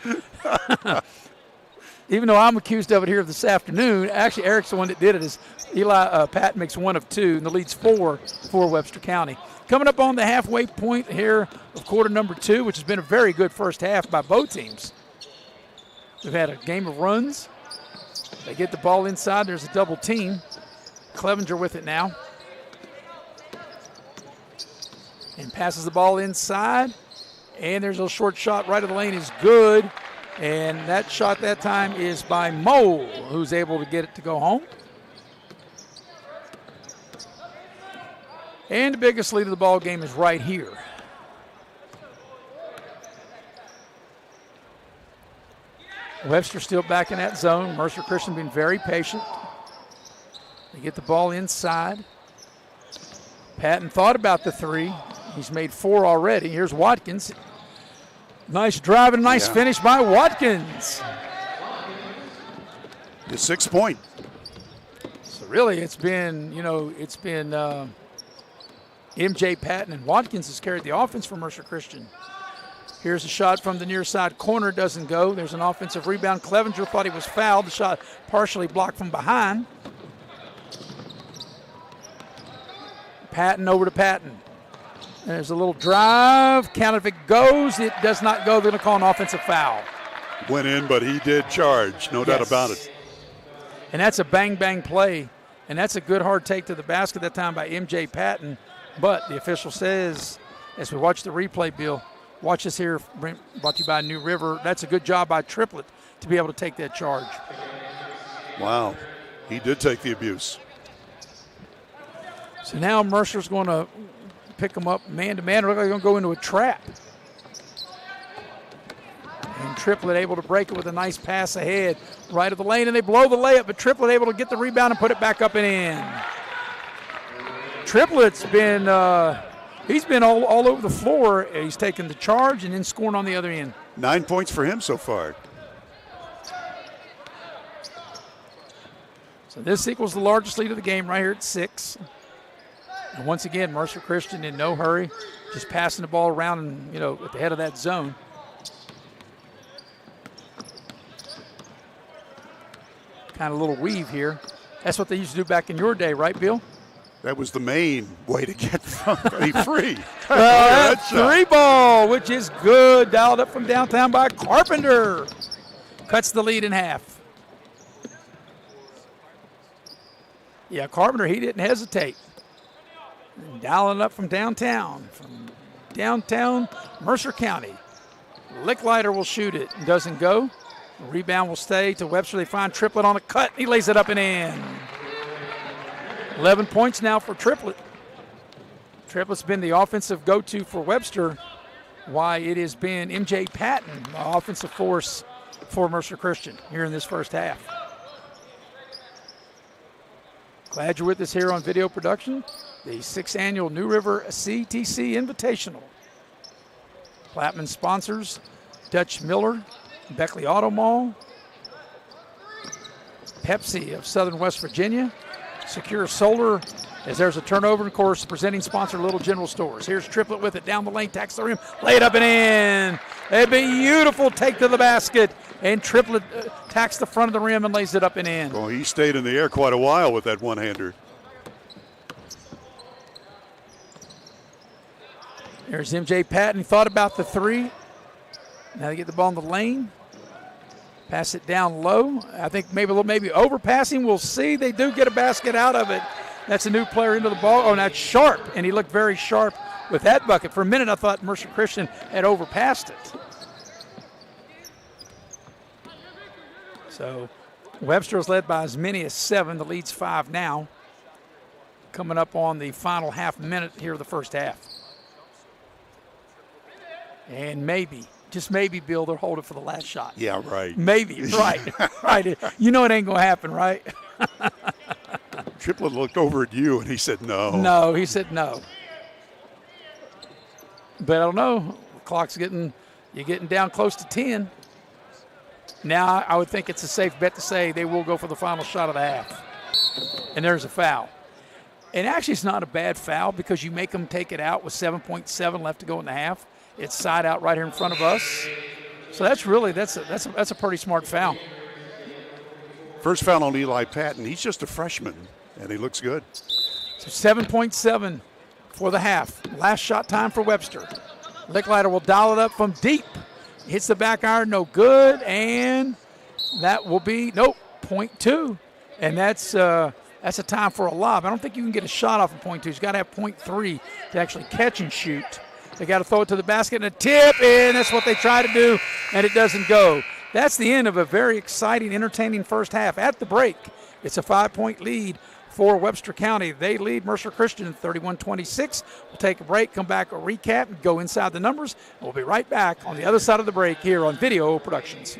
Speaker 1: Even though I'm accused of it here this afternoon, actually Eric's the one that did it. Is Eli Patton makes 1 of 2, and the lead's 4 for Webster County. Coming up on the halfway point here of quarter number 2, which has been a very good first half by both teams. We've had a game of runs. They get the ball inside. There's a double team. Clevenger with it now. And passes the ball inside. And there's a short shot right of the lane is good. And that shot that time is by Mole, who's able to get it to go home. And the biggest lead of the ball game is right here. Webster still back in that zone. Mercer Christian being very patient. They get the ball inside. Patton thought about the 3. He's made 4 already. Here's Watkins. Nice drive and nice finish by Watkins.
Speaker 2: His 6th point.
Speaker 1: So really it's been, MJ Patton and Watkins has carried the offense for Mercer Christian. Here's a shot from the near side corner. Doesn't go. There's an offensive rebound. Clevenger thought he was fouled. The shot partially blocked from behind. Patton over to Patton. There's a little drive. Count if it goes. It does not go. They're going to call an offensive foul.
Speaker 2: Went in, but he did charge. No doubt about it.
Speaker 1: And that's a bang-bang play. And that's a good hard take to the basket that time by MJ Patton. But the official says, as we watch the replay, Bill, watch this here, brought to you by New River. That's a good job by Triplett to be able to take that charge.
Speaker 2: Wow. He did take the abuse.
Speaker 1: So now Mercer's going to pick them up man-to-man. They're going to go into a trap. And Triplett able to break it with a nice pass ahead right of the lane, and they blow the layup, but Triplett able to get the rebound and put it back up and in. Triplett's been he's been all over the floor. He's taken the charge and then scoring on the other end.
Speaker 2: 9 points for him so far.
Speaker 1: So this equals the largest lead of the game right here at 6. And once again, Mercer Christian in no hurry, just passing the ball around and, at the head of that zone. Kind of a little weave here. That's what they used to do back in your day, right, Bill?
Speaker 2: That was the main way to get somebody free.
Speaker 1: That 3 ball, which is good. Dialed up from downtown by Carpenter. Cuts the lead in half. Yeah, Carpenter, he didn't hesitate. Dialing up from downtown Mercer County. Licklider will shoot it. Doesn't go. The rebound will stay to Webster. They find Triplett on a cut. He lays it up and in. 11 points now for Triplett. Triplett's been the offensive go-to for Webster. Why it has been MJ Patton, the offensive force for Mercer Christian here in this first half. Glad you're with us here on video production. The 6th annual New River CTC Invitational. Plattman sponsors Dutch Miller, Beckley Auto Mall, Pepsi of Southern West Virginia, Secure Solar, as there's a turnover, and of course, presenting sponsor Little General Stores. Here's Triplett with it down the lane, tacks the rim, lay it up and in. A beautiful take to the basket, and Triplett tacks the front of the rim and lays it up and in.
Speaker 2: Well, he stayed in the air quite a while with that one-hander.
Speaker 1: There's MJ Patton. He thought about the 3. Now they get the ball in the lane. Pass it down low. I think maybe overpassing. We'll see. They do get a basket out of it. That's a new player into the ball. Oh, that's Sharp, and he looked very sharp with that bucket. For a minute, I thought Mercer Christian had overpassed it. So Webster is led by as many as 7. The lead's 5 now. coming up on the final half minute here of the first half. And maybe, just maybe, Bill, they'll hold it for the last shot.
Speaker 2: Yeah, right.
Speaker 1: Maybe, right, right. You know it ain't going to happen, right?
Speaker 2: Triplett looked over at you, and he said no.
Speaker 1: No, he said no. But I don't know. The clock's you're getting down close to 10. Now I would think it's a safe bet to say they will go for the final shot of the half. And there's a foul. And actually it's not a bad foul because you make them take it out with 7.7 left to go in the half. It's side out right here in front of us. So that's a pretty smart foul.
Speaker 2: First foul on Eli Patton. He's just a freshman, and he looks good.
Speaker 1: So 7.7 for the half. Last shot time for Webster. Licklider will dial it up from deep. Hits the back iron, no good, and that will be, nope, 0.2. And that's a time for a lob. I don't think you can get a shot off of 0.2. You've got to have 0.3 to actually catch and shoot. They got to throw it to the basket and a tip, and that's what they try to do, and it doesn't go. That's the end of a very exciting, entertaining first half. At the break, it's a 5-point lead for Webster County. They lead Mercer Christian 31-26. We'll take a break, come back, a recap, and go inside the numbers. We'll be right back on the other side of the break here on Video Productions.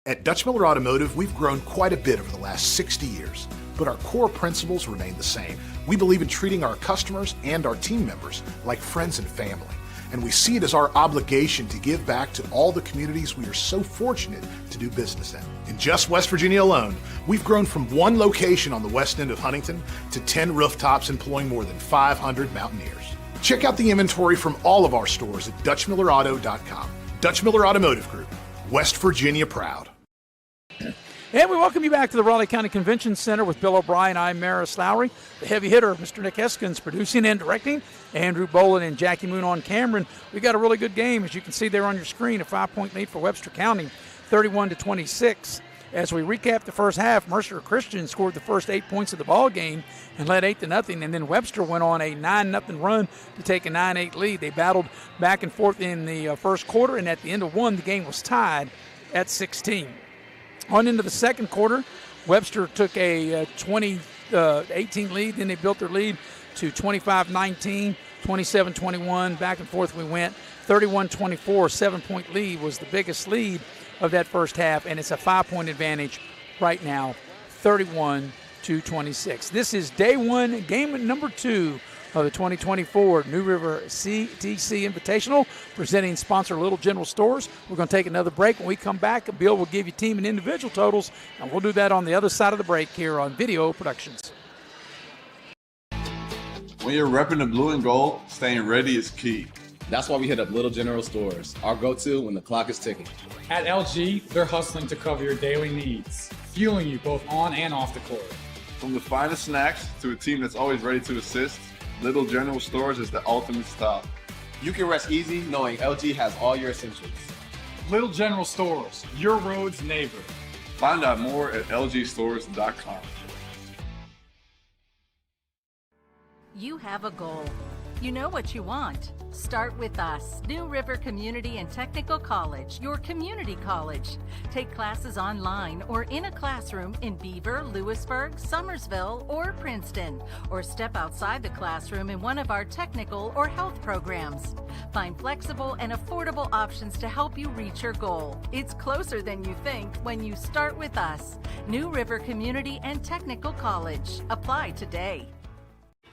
Speaker 13: At Dutch Miller Automotive, we've grown quite a bit over the last 60 years, but our core principles remain the same. We believe in treating our customers and our team members like friends and family, and we see it as our obligation to give back to all the communities we are so fortunate to do business in. In just West Virginia alone, we've grown from one location on the west end of Huntington to 10 rooftops employing more than 500 Mountaineers. Check out the inventory from all of our stores at DutchMillerAuto.com. Dutch Miller Automotive Group, West Virginia proud.
Speaker 1: And we welcome you back to the Raleigh County Convention Center with Bill O'Brien. I'm Maris Lowry. The heavy hitter, Mr. Nick Eskins, producing and directing. Andrew Bolin and Jackie Moon on camera. And we got a really good game, as you can see there on your screen, a 5-point lead for Webster County, 31-26. As we recap the first half, Mercer Christian scored the first 8 points of the ball game and led 8-0. And then Webster went on a 9-0 run to take a 9-8 lead. They battled back and forth in the first quarter, and at the end of one, the game was tied at 16. On into the second quarter, Webster took a 20-18 lead. Then they built their lead to 25-19, 27-21. Back and forth we went. 31-24, 7-point lead was the biggest lead of that first half, and it's a 5-point advantage right now, 31-26. This is day one, game number 2 of the 2024 New River CTC Invitational, presenting sponsor Little General Stores. We're going to take another break. When we come back, Bill will give you team and individual totals, and we'll do that on the other side of the break here on Video Productions.
Speaker 4: When you're repping the blue and gold, staying ready is key.
Speaker 5: That's why we hit up Little General Stores, our go-to when the clock is ticking.
Speaker 6: At LG, they're hustling to cover your daily needs, fueling you both on and off the court.
Speaker 4: From the finest snacks to a team that's always ready to assist, Little General Stores is the ultimate stop.
Speaker 5: You can rest easy knowing LG has all your essentials.
Speaker 6: Little General Stores, your road's neighbor.
Speaker 4: Find out more at lgstores.com.
Speaker 3: You have a goal. You know what you want. Start with us. New River Community and Technical College, your community college. Take classes online or in a classroom in Beaver, Lewisburg, Summersville, or Princeton. Or step outside the classroom in one of our technical or health programs. Find flexible and affordable options to help you reach your goal. It's closer than you think when you start with us. New River Community and Technical College. Apply today.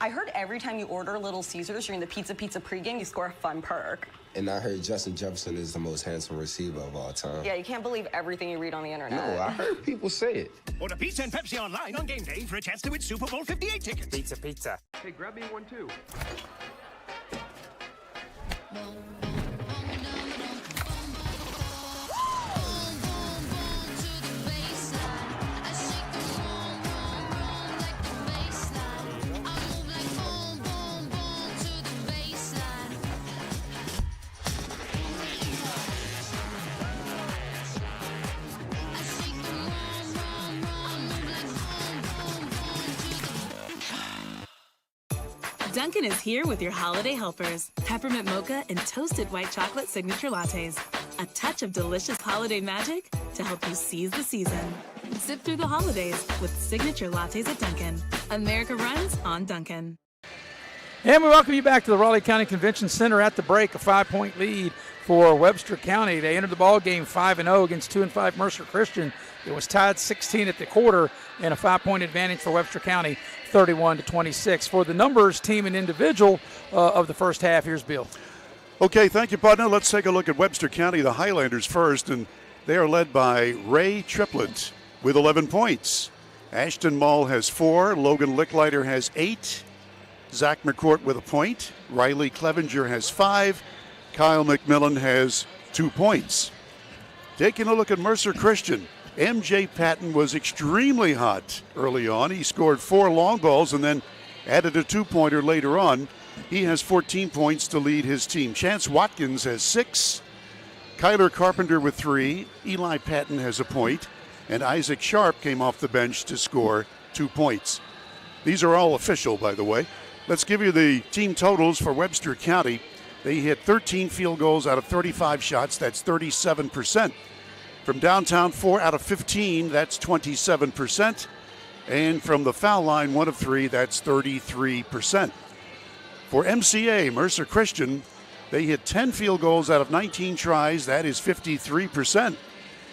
Speaker 15: I heard every time you order Little Caesars during the Pizza pregame, you score a fun perk.
Speaker 16: And I heard Justin Jefferson is the most handsome receiver of all time.
Speaker 15: Yeah, you can't believe everything you read on the internet.
Speaker 16: No, I heard people say it.
Speaker 9: Order pizza and Pepsi online on game day for a chance to win Super Bowl 58 tickets.
Speaker 17: Pizza.
Speaker 18: Hey, grab me one too.
Speaker 14: Dunkin' is here with your holiday helpers. Peppermint mocha and toasted white chocolate signature lattes. A touch of delicious holiday magic to help you seize the season. Sip through the holidays with signature lattes at Dunkin'. America runs on Dunkin'.
Speaker 1: And we welcome you back to the Raleigh County Convention Center. At the break, a 5-point lead for Webster County. They entered the ball game 5-0 against 2-5 Mercer Christian. It was tied 16 at the quarter and a 5-point advantage for Webster County, 31-26. For the numbers, team, and individual of the first half, here's Bill.
Speaker 2: Okay, thank you, partner. Let's take a look at Webster County, the Highlanders first, and they are led by Ray Triplett with 11 points. Ashton Mall has 4. Logan Licklider has 8. Zach McCourt with a point. Riley Clevenger has 5. Kyle McMillan has 2 points. Taking a look at Mercer Christian, MJ Patton was extremely hot early on. He scored 4 long balls and then added a 2-pointer later on. He has 14 points to lead his team. Chance Watkins has 6. Kyler Carpenter with 3. Eli Patton has a point. And Isaac Sharp came off the bench to score 2 points. These are all official, by the way. Let's give you the team totals for Webster County. They hit 13 field goals out of 35 shots. That's 37%. From downtown, 4 out of 15. That's 27%. And from the foul line, 1 of 3. That's 33%. For MCA, Mercer Christian, they hit 10 field goals out of 19 tries. That is 53%.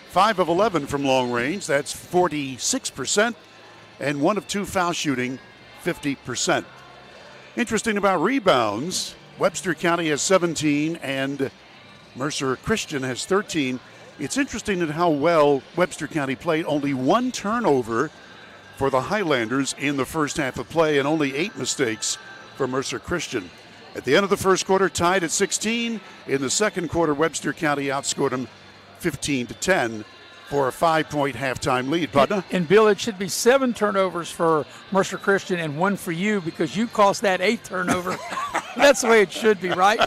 Speaker 2: 5 of 11 from long range. That's 46%. And 1 of 2 foul shooting, 50%. Interesting about rebounds, Webster County has 17 and Mercer Christian has 13. It's interesting at how well Webster County played. Only 1 turnover for the Highlanders in the first half of play and only 8 mistakes for Mercer Christian. At the end of the first quarter, tied at 16. In the second quarter, Webster County outscored them 15-10 for a 5-point halftime lead. Butner?
Speaker 1: And Bill, it should be 7 turnovers for Mercer Christian and 1 for you because you cost that 8th turnover. That's the way it should be, right?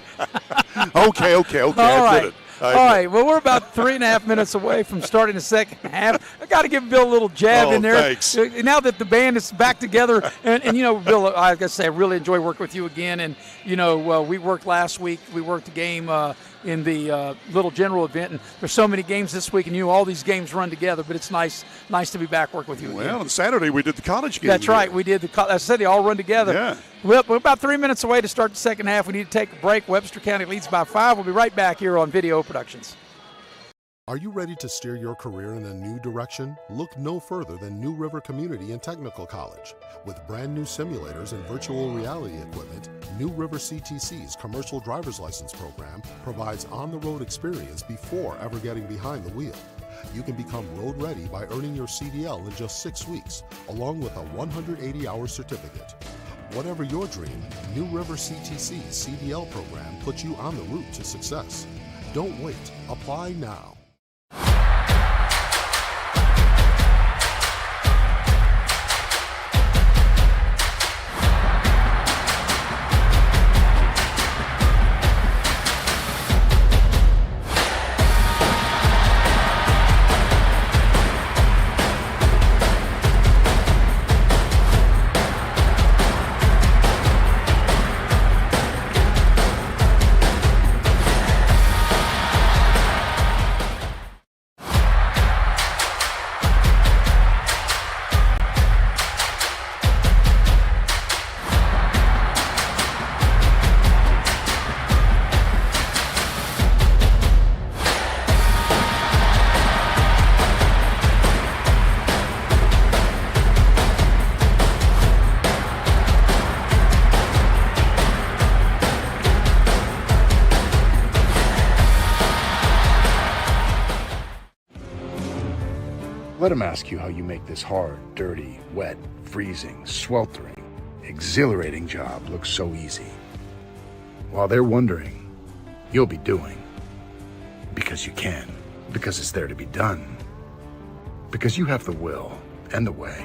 Speaker 2: Okay.
Speaker 1: All
Speaker 2: I did it.
Speaker 1: All right, well, we're about 3.5 minutes away from starting the second half. I got to give Bill a little jab in there.
Speaker 2: Thanks.
Speaker 1: Now that the band is back together, and you know, Bill, I got to say, I really enjoy working with you again. And, you know, we worked last week. We worked a game in the Little General event, and there's so many games this week, and all these games run together, but it's nice to be back working with you again.
Speaker 2: Well, on Saturday we did the college game.
Speaker 1: That's right. We did I said they all run together.
Speaker 2: Yeah.
Speaker 1: Well, we're about 3 minutes away to start the second half. We need to take a break. Webster County leads by 5. We'll be right back here on Video Productions.
Speaker 12: Are you ready to steer your career in a new direction? Look no further than New River Community and Technical College. With brand new simulators and virtual reality equipment, New River CTC's commercial driver's license program provides on-the-road experience before ever getting behind the wheel. You can become road ready by earning your CDL in just 6 weeks, along with a 180-hour certificate. Whatever your dream, New River CTC's CDL program puts you on the route to success. Don't wait. Apply now.
Speaker 17: Let them ask you how you make this hard, dirty, wet, freezing, sweltering, exhilarating job look so easy. While they're wondering, you'll be doing. Because you can. Because it's there to be done. Because you have the will and the way.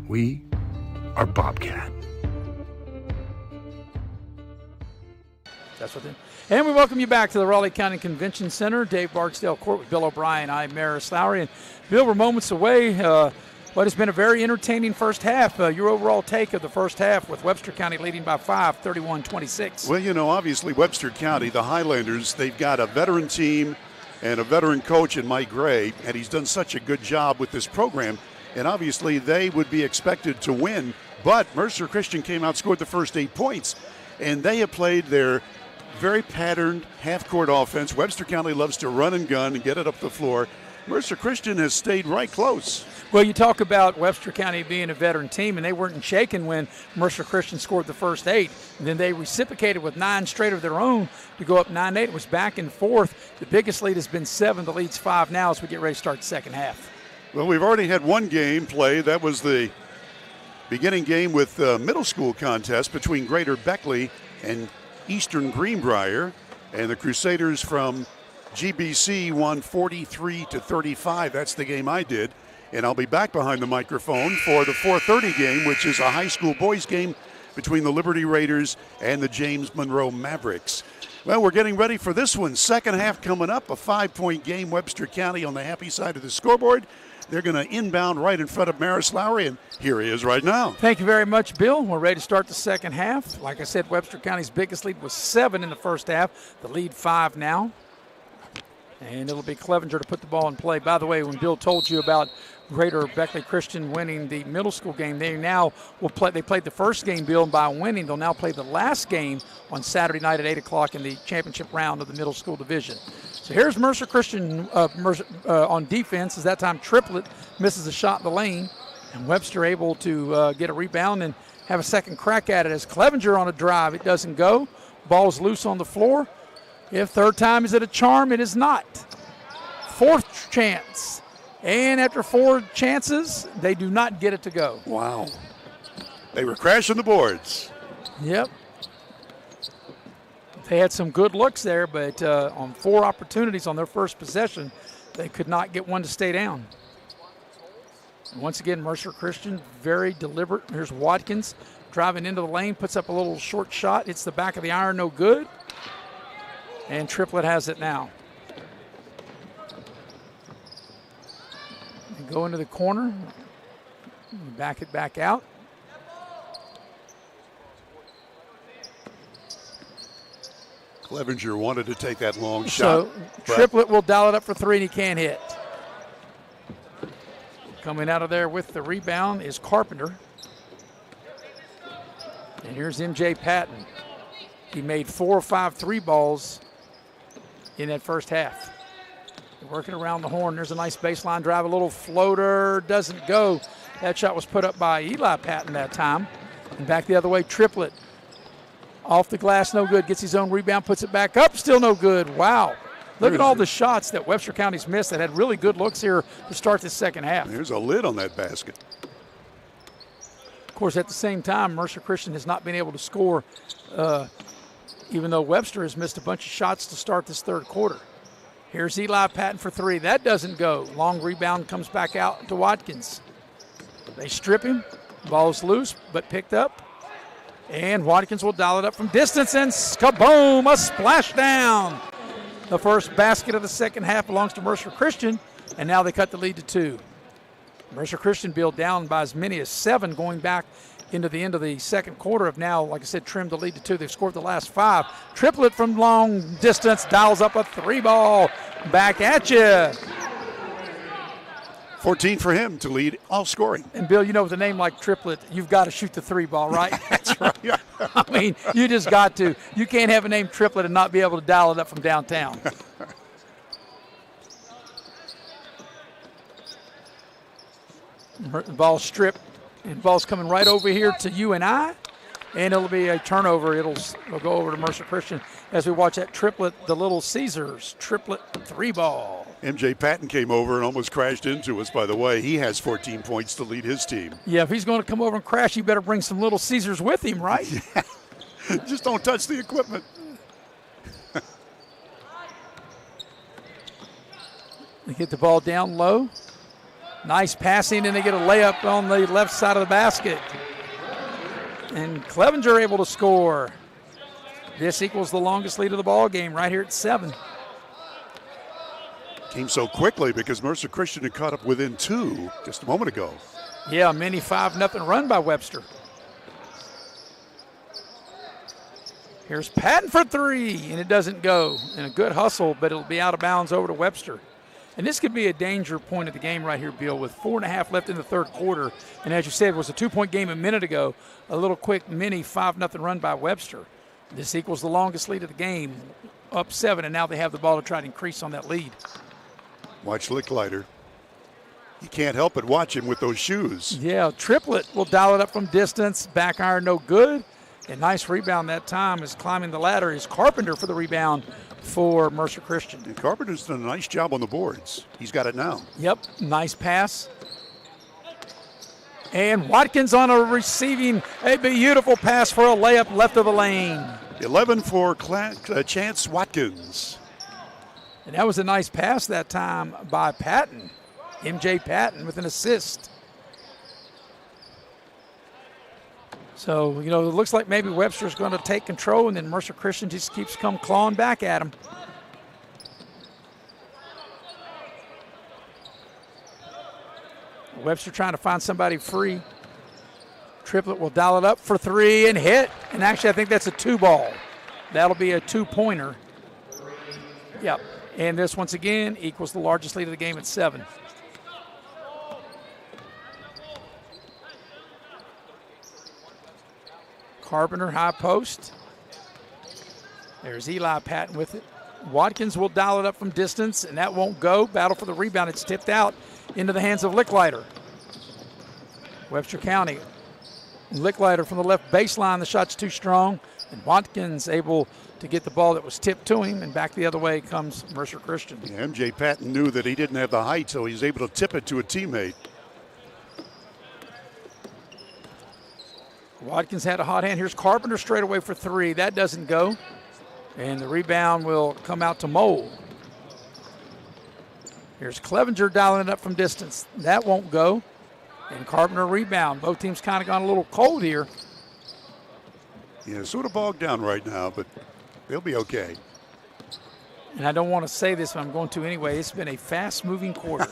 Speaker 17: We are Bobcat.
Speaker 1: That's what they. And we welcome you back to the Raleigh County Convention Center. Dave Barksdale Court with Bill O'Brien. I'm Maris Lowry. And Bill, we're moments away What has been a very entertaining first half. Your overall take of the first half with Webster County leading by 5, 31-26.
Speaker 2: Well, obviously Webster County, the Highlanders, they've got a veteran team and a veteran coach in Mike Gray, and he's done such a good job with this program. And obviously they would be expected to win, but Mercer Christian came out, scored the first 8 points, and they have played their very patterned half-court offense. Webster County loves to run and gun and get it up the floor. Mercer Christian has stayed right close.
Speaker 1: Well, you talk about Webster County being a veteran team, and they weren't shaken when Mercer Christian scored the first 8. And then they reciprocated with 9 straight of their own to go up 9-8. It was back and forth. The biggest lead has been 7. The lead's 5 now as we get ready to start the second half.
Speaker 2: Well, we've already had one game played. That was the beginning game with the middle school contest between Greater Beckley and Eastern Greenbrier. And the Crusaders from GBC won 43-35. That's the game I did. And I'll be back behind the microphone for the 4:30 game, which is a high school boys game between the Liberty Raiders and the James Monroe Mavericks. Well, we're getting ready for this one. Second half coming up, a 5-point game. Webster County on the happy side of the scoreboard. They're going to inbound right in front of Maris Lowry, and here he is right now.
Speaker 1: Thank you very much, Bill. We're ready to start the second half. Like I said, Webster County's biggest lead was 7 in the first half. The lead 5 now. And it'll be Clevenger to put the ball in play. By the way, when Bill told you about Greater Beckley Christian winning the middle school game, they now will play. They played the first game, Bill, and by winning, they'll now play the last game on Saturday night at 8 o'clock in the championship round of the middle school division. So here's Mercer Christian on defense. As that time Triplett misses a shot in the lane, and Webster able to get a rebound and have a second crack at it. As Clevenger on a drive, it doesn't go. Ball's loose on the floor. If third time is it a charm, it is not. Fourth chance. And after 4 chances, they do not get it to go.
Speaker 2: Wow. They were crashing the boards.
Speaker 1: Yep. They had some good looks there, but on 4 opportunities on their first possession, they could not get one to stay down. And once again, Mercer Christian, very deliberate. Here's Watkins driving into the lane, puts up a little short shot. It's the back of the iron, no good. And Triplett has it now. They go into the corner, back it back out.
Speaker 2: Clevenger wanted to take that long shot.
Speaker 1: So Triplett will dial it up for 3, and he can't hit. Coming out of there with the rebound is Carpenter. And here's MJ Patton. He made 4 or 5 3 balls in that first half. Working around the horn. There's a nice baseline drive, a little floater, doesn't go. That shot was put up by Eli Patton that time. And back the other way, Triplett. Off the glass, no good. Gets his own rebound, puts it back up, still no good. Wow. Look at all the shots that Webster County's missed that had really good looks here to start this second half.
Speaker 2: There's a lid on that basket.
Speaker 1: Of course, at the same time, Mercer Christian has not been able to score, even though Webster has missed a bunch of shots to start this third quarter. Here's Eli Patton for 3. That doesn't go. Long rebound comes back out to Watkins. They strip him. Ball's loose, but picked up. And Watkins will dial it up from distance, and kaboom, a splashdown. The first basket of the second half belongs to Mercer Christian, and now they cut the lead to 2. Mercer Christian built down by as many as 7 going back into the end of the second quarter. Have now, like I said, trimmed the lead to 2. They've scored the last 5. Triplett from long distance dials up a 3 ball. Back at you.
Speaker 2: 14 for him to lead all scoring.
Speaker 1: And Bill, you know, with a name like Triplett, you've got to shoot the 3 ball, right?
Speaker 2: That's right.
Speaker 1: I mean, you just got to. You can't have a name Triplett and not be able to dial it up from downtown. The ball stripped, and the ball's coming right over here to you and I, and it'll be a turnover. It'll go over to Mercer Christian as we watch that Triplett, the Little Caesars Triplett 3 ball.
Speaker 2: MJ Patton came over and almost crashed into us, by the way. He has 14 points to lead his team.
Speaker 1: Yeah, if he's going to come over and crash, he better bring some Little Caesars with him, right?
Speaker 2: Yeah. Just don't touch the equipment.
Speaker 1: They get the ball down low. Nice passing, and they get a layup on the left side of the basket. And Clevenger able to score. This equals the longest lead of the ball game right here at 7.
Speaker 2: Came so quickly because Mercer Christian had caught up within 2 just a moment ago.
Speaker 1: Yeah, a mini 5-0 run by Webster. Here's Patton for 3, and it doesn't go. And a good hustle, but it'll be out of bounds over to Webster. And this could be a danger point of the game right here, Bill, with 4.5 left in the third quarter. And as you said, it was a 2-point game a minute ago. A little quick mini 5-0 run by Webster. This equals the longest lead of the game, up 7, and now they have the ball to try to increase on that lead.
Speaker 2: Watch Licklider. You can't help but watch him with those shoes.
Speaker 1: Yeah, Triplett will dial it up from distance. Back iron, no good. And nice rebound that time is climbing the ladder is Carpenter for the rebound for Mercer Christian.
Speaker 2: And Carpenter's done a nice job on the boards. He's got it now.
Speaker 1: Yep, nice pass. And Watkins on a receiving, a beautiful pass for a layup left of the lane.
Speaker 2: 11 for Chance Watkins.
Speaker 1: And that was a nice pass that time by Patton. MJ Patton with an assist. So, it looks like maybe Webster's going to take control, and then Mercer Christian just keeps clawing back at him. Webster trying to find somebody free. Triplett will dial it up for 3 and hit. And actually, I think that's a 2-ball. That'll be a 2-pointer. Yep. And this, once again, equals the largest lead of the game at 7. Carpenter, high post. There's Eli Patton with it. Watkins will dial it up from distance, and that won't go. Battle for the rebound. It's tipped out into the hands of Licklider. Webster County. Licklider from the left baseline. The shot's too strong, and Watkins able to get the ball that was tipped to him, and back the other way comes Mercer Christian.
Speaker 2: Yeah, MJ Patton knew that he didn't have the height, so he was able to tip it to a teammate.
Speaker 1: Watkins had a hot hand. Here's Carpenter straight away for 3. That doesn't go. And the rebound will come out to Mole. Here's Clevenger dialing it up from distance. That won't go. And Carpenter rebound. Both teams kind of gone a little cold here.
Speaker 2: Yeah, sort of bogged down right now, but they'll be okay.
Speaker 1: And I don't want to say this, but I'm going to anyway. It's been a fast-moving quarter.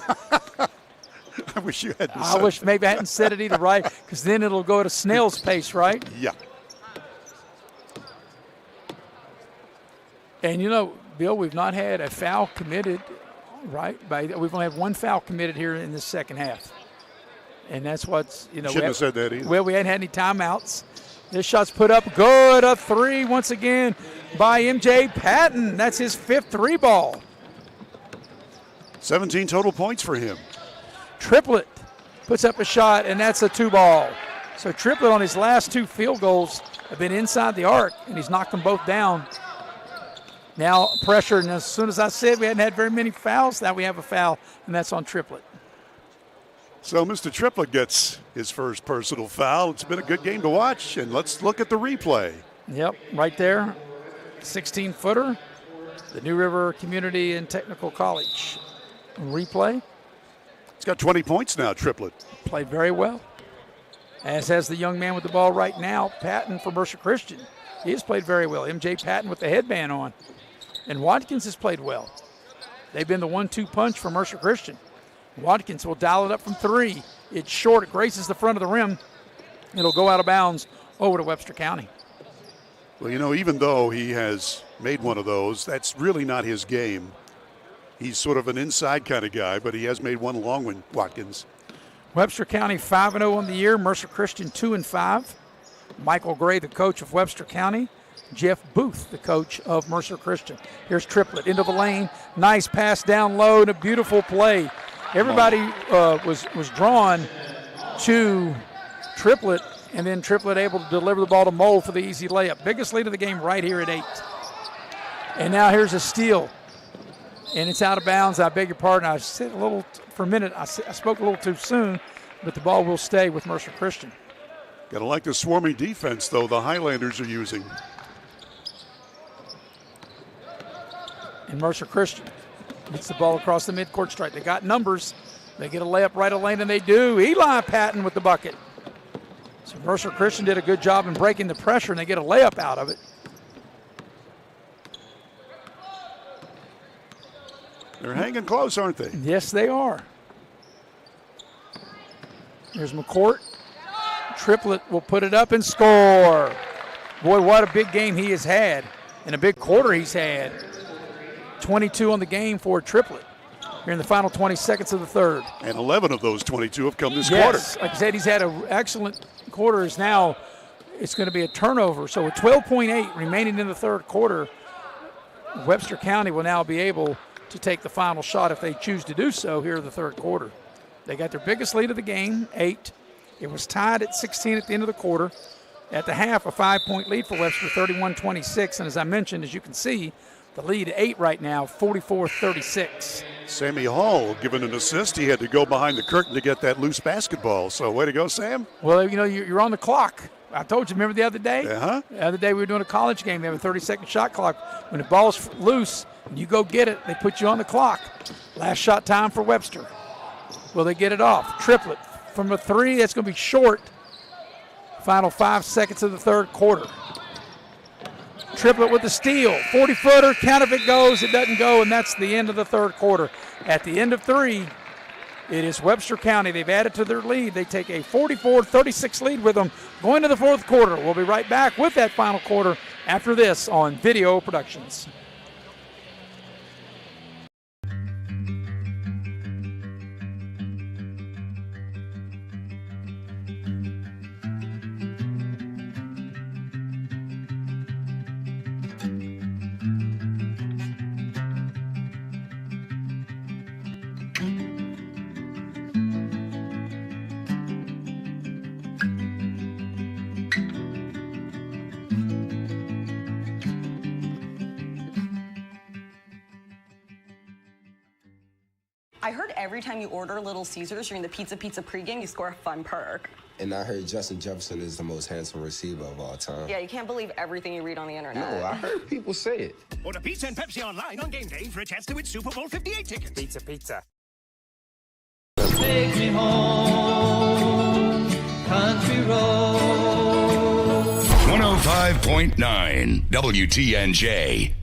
Speaker 2: I wish you hadn't
Speaker 1: I wish maybe I hadn't said it either, right? Because then it'll go at a snail's pace, right?
Speaker 2: Yeah.
Speaker 1: And, Bill, we've not had a foul committed, right? We've only had 1 foul committed here in the second half. And that's what's,
Speaker 2: Shouldn't have said that either.
Speaker 1: Well, we hadn't had any timeouts. This shot's put up good. A 3 once again by MJ Patton. That's his 5th 3-ball.
Speaker 2: 17 total points for him.
Speaker 1: Triplett puts up a shot, and that's a 2-ball. So Triplett on his last 2 field goals have been inside the arc, and he's knocked them both down. Now pressure, and as soon as I said we hadn't had very many fouls, now we have a foul, and that's on Triplett.
Speaker 2: So Mr. Triplett gets his first personal foul. It's been a good game to watch, and let's look at the replay.
Speaker 1: Yep, right there, 16-footer, the New River Community and Technical College. Replay.
Speaker 2: He's got 20 points now, Triplett.
Speaker 1: Played very well, as has the young man with the ball right now, Patton for Mercer Christian. He has played very well. MJ Patton with the headband on. And Watkins has played well. They've been the 1-2 punch for Mercer Christian. Watkins will dial it up from 3. It's short. It graces the front of the rim. It'll go out of bounds over to Webster County.
Speaker 2: Well, even though he has made one of those, that's really not his game. He's sort of an inside kind of guy, but he has made one long one, Watkins.
Speaker 1: Webster County 5-0 on the year. Mercer Christian 2-5. Michael Gray, the coach of Webster County. Jeff Booth, the coach of Mercer Christian. Here's Triplett into the lane. Nice pass down low and a beautiful play. Everybody was drawn to Triplett, and then Triplett able to deliver the ball to Mole for the easy layup. Biggest lead of the game right here at 8. And now here's a steal. And it's out of bounds. I beg your pardon. I said a little for a minute. I spoke a little too soon, but the ball will stay with Mercer Christian.
Speaker 2: Gotta like the swarming defense, though, the Highlanders are using.
Speaker 1: And Mercer Christian gets the ball across the midcourt stripe. They got numbers. They get a layup right of lane, and they do. Eli Patton with the bucket. So Mercer Christian did a good job in breaking the pressure, and they get a layup out of it.
Speaker 2: They're hanging close, aren't they?
Speaker 1: Yes, they are. Here's McCourt. Triplett will put it up and score. Boy, what a big game he has had, and a big quarter he's had. 22 on the game for Triplett here in the final 20 seconds of the third.
Speaker 2: And 11 of those 22 have come this
Speaker 1: yes,
Speaker 2: quarter.
Speaker 1: Like I said, he's had an excellent quarter. Now it's going to be a turnover. So with 12.8 remaining in the third quarter, Webster County will now be able to take the final shot if they choose to do so here in the third quarter. They got their biggest lead of the game, 8. It was tied at 16 at the end of the quarter. At the half, a 5-point lead for Webster, 31-26. And as I mentioned, as you can see, the lead 8 right now, 44-36.
Speaker 2: Sammy Hall given an assist. He had to go behind the curtain to get that loose basketball. So way to go, Sam.
Speaker 1: Well, you know, you're on the clock. I told you, remember the other day?
Speaker 2: Uh-huh.
Speaker 1: The other day we were doing a college game. They have a 30-second shot clock. When the ball's loose and you go get it, they put you on the clock. Last shot time for Webster. Will they get it off? Triplett from a 3. That's going to be short. Final 5 seconds of the third quarter. Triplett with the steal. 40-footer. Count if it goes. It doesn't go, and that's the end of the third quarter. At the end of 3, it is Webster County. They've added to their lead. They take a 44-36 lead with them going to the fourth quarter. We'll be right back with that final quarter after this on Video Productions.
Speaker 15: I heard every time you order Little Caesars during the Pizza pregame, you score a fun perk.
Speaker 16: And I heard Justin Jefferson is the most handsome receiver of all time.
Speaker 15: Yeah, you can't believe everything you read on the internet.
Speaker 16: No, I heard people say it.
Speaker 9: Order pizza and Pepsi online on game day for a chance to win Super Bowl 58 tickets. Pizza.
Speaker 10: Take me home, country road.
Speaker 11: 105.9 WTNJ.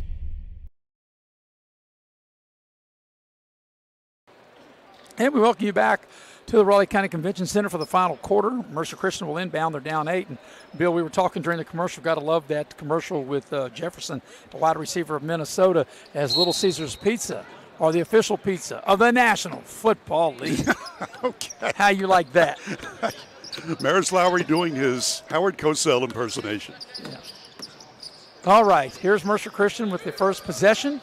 Speaker 1: And we welcome you back to the Raleigh County Convention Center for the final quarter. Mercer Christian will inbound. They're down 8. And Bill, we were talking during the commercial. Got to love that commercial with Jefferson, the wide receiver of Minnesota, as Little Caesars Pizza, or the official pizza of the National Football League.
Speaker 2: Okay.
Speaker 1: How you like that?
Speaker 2: Maris Lowry doing his Howard Cosell impersonation.
Speaker 1: Yeah. All right, here's Mercer Christian with the first possession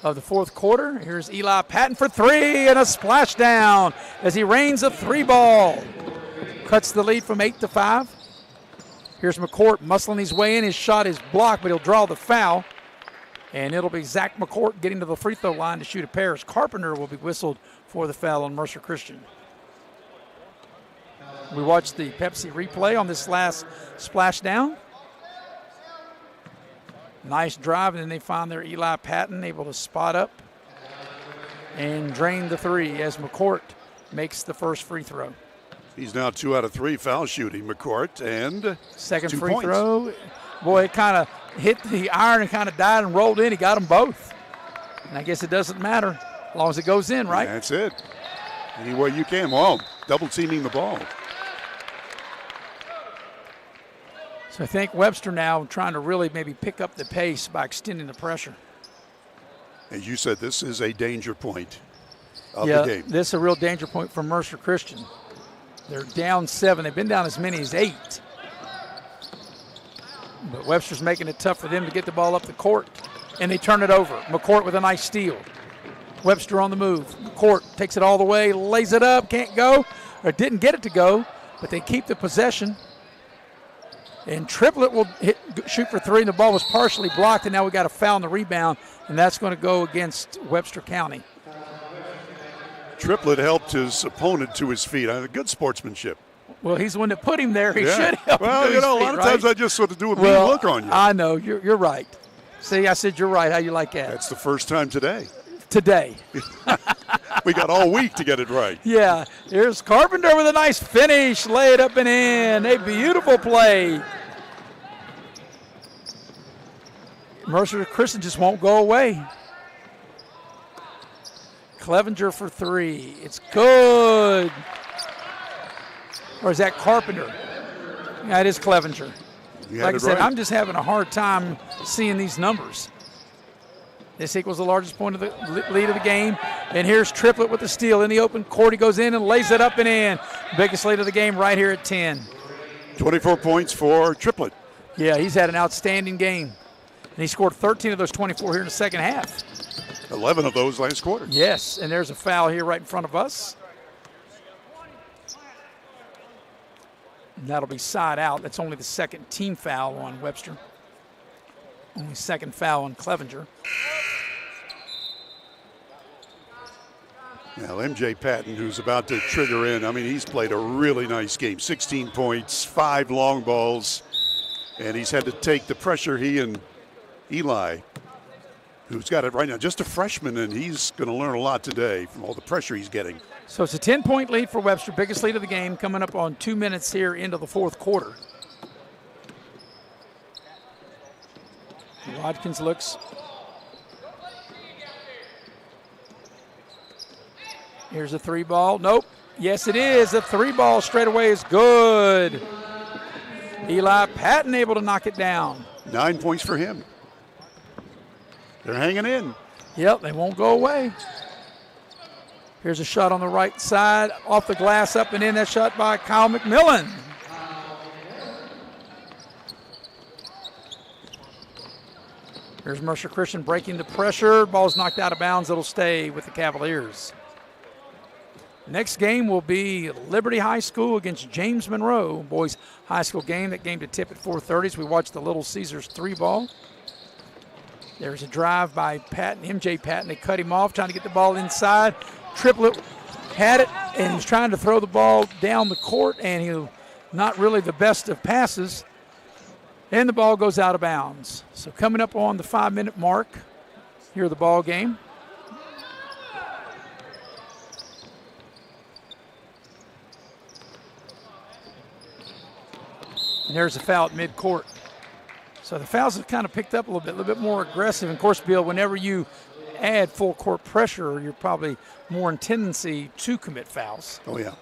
Speaker 1: of the fourth quarter. Here's Eli Patton for 3 and a splashdown as he rains a 3 ball. Cuts the lead from 8 to 5. Here's McCourt muscling his way in. His shot is blocked, but he'll draw the foul. And it'll be Zach McCourt getting to the free throw line to shoot a pair. As Carpenter will be whistled for the foul on Mercer Christian. We watched the Pepsi replay on this last splashdown. Nice drive, and then they find their Eli Patton able to spot up and drain the 3 as McCourt makes the first free throw.
Speaker 2: He's now 2 out of 3 foul shooting, McCourt, and
Speaker 1: second
Speaker 2: 2
Speaker 1: free
Speaker 2: points.
Speaker 1: throw. Boy, it kind of hit the iron and kind of died and rolled in. He got them both. And I guess it doesn't matter as long as it goes in, right?
Speaker 2: That's it. Any way you can. Wow, double teaming the ball.
Speaker 1: So I think Webster now trying to really maybe pick up the pace by extending the pressure.
Speaker 2: As you said, this is a danger point of
Speaker 1: yeah,
Speaker 2: the game.
Speaker 1: This is a real danger point for Mercer Christian. They're down 7. They've been down as many as 8. But Webster's making it tough for them to get the ball up the court, and they turn it over. McCourt with a nice steal. Webster on the move. McCourt takes it all the way, lays it up, can't go, or didn't get it to go, but they keep the possession. And Triplett will shoot for 3, and the ball was partially blocked, and now we got a foul on the rebound, and that's going to go against Webster County.
Speaker 2: Triplett helped his opponent to his feet. Good sportsmanship.
Speaker 1: Well, he's the one that put him there. He should help him
Speaker 2: Well,
Speaker 1: to his
Speaker 2: a lot
Speaker 1: feet,
Speaker 2: of
Speaker 1: right?
Speaker 2: times I just sort of do a mean look on you.
Speaker 1: I know. You're right. See, I said you're right. How you like that?
Speaker 2: That's the first time today.
Speaker 1: Today.
Speaker 2: We got all week to get it right.
Speaker 1: Yeah. Here's Carpenter with a nice finish. Lay it up and in. A beautiful play. Mercer Christian just won't go away. Clevenger for three. It's good. Or is that Carpenter? Yeah, it is Clevenger. Like I said, I'm just having a hard time seeing these numbers. This equals the largest point of the lead of the game. And here's Triplett with the steal in the open court. He goes in and lays it up and in. Biggest lead of the game right here at 10.
Speaker 2: 24 points for Triplett.
Speaker 1: Yeah, he's had an outstanding game. And he scored 13 of those 24 here in the second half.
Speaker 2: 11 of those last quarter.
Speaker 1: Yes, and there's a foul here right in front of us. And that'll be side out. That's only the second team foul on Webster. Only second foul on Clevenger.
Speaker 2: Now, MJ Patton, who's about to trigger in, I mean, he's played a really nice game. 16 points, 5 long balls, and he's had to take the pressure, he and Eli, who's got it right now, just a freshman, and he's going to learn a lot today from all the pressure he's getting.
Speaker 1: So it's a 10-point lead for Webster, biggest lead of the game, coming up on 2 minutes here into the fourth quarter. Watkins looks. Here's a three ball. Nope. Yes, it is. The three ball straight away is good. Eli Patton able to knock it down.
Speaker 2: 9 points for him. They're hanging in.
Speaker 1: Yep, they won't go away. Here's a shot on the right side, off the glass, up and in. That shot by Kyle McMillan. Here's Mercer Christian breaking the pressure. Ball's knocked out of bounds. It'll stay with the Cavaliers. Next game will be Liberty High School against James Monroe. Boys high school game. That game to tip at 4:30 as we watch the Little Caesars three ball. There's a drive by Patton, MJ Patton. They cut him off, trying to get the ball inside. Triplett had it and was trying to throw the ball down the court, and he not really the best of passes. And the ball goes out of bounds. So coming up on the 5-minute mark here of the ball game. And there's a foul at midcourt. So the fouls have kind of picked up a little bit more aggressive. And of course, Bill, whenever you add full court pressure, you're probably more in tendency to commit fouls.
Speaker 2: Oh, yeah.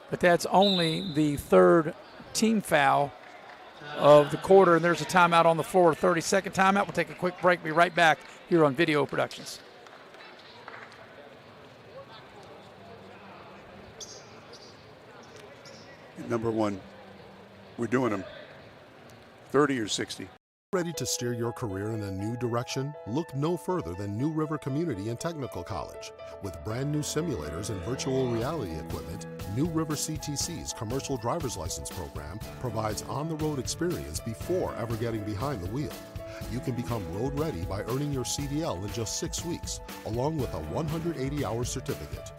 Speaker 1: But that's only the third team foul of the quarter, and there's a timeout on the floor, 30-second timeout. We'll take a quick break, be right back here on Video Productions.
Speaker 2: Number one, we're doing them 30 or 60.
Speaker 12: Ready to steer your career in a new direction? Look no further than New River Community and Technical College. With brand new simulators and virtual reality equipment, New River CTC's commercial driver's license program provides on-the-road experience before ever getting behind the wheel. You can become road ready by earning your CDL in just 6 weeks, along with a 180-hour certificate.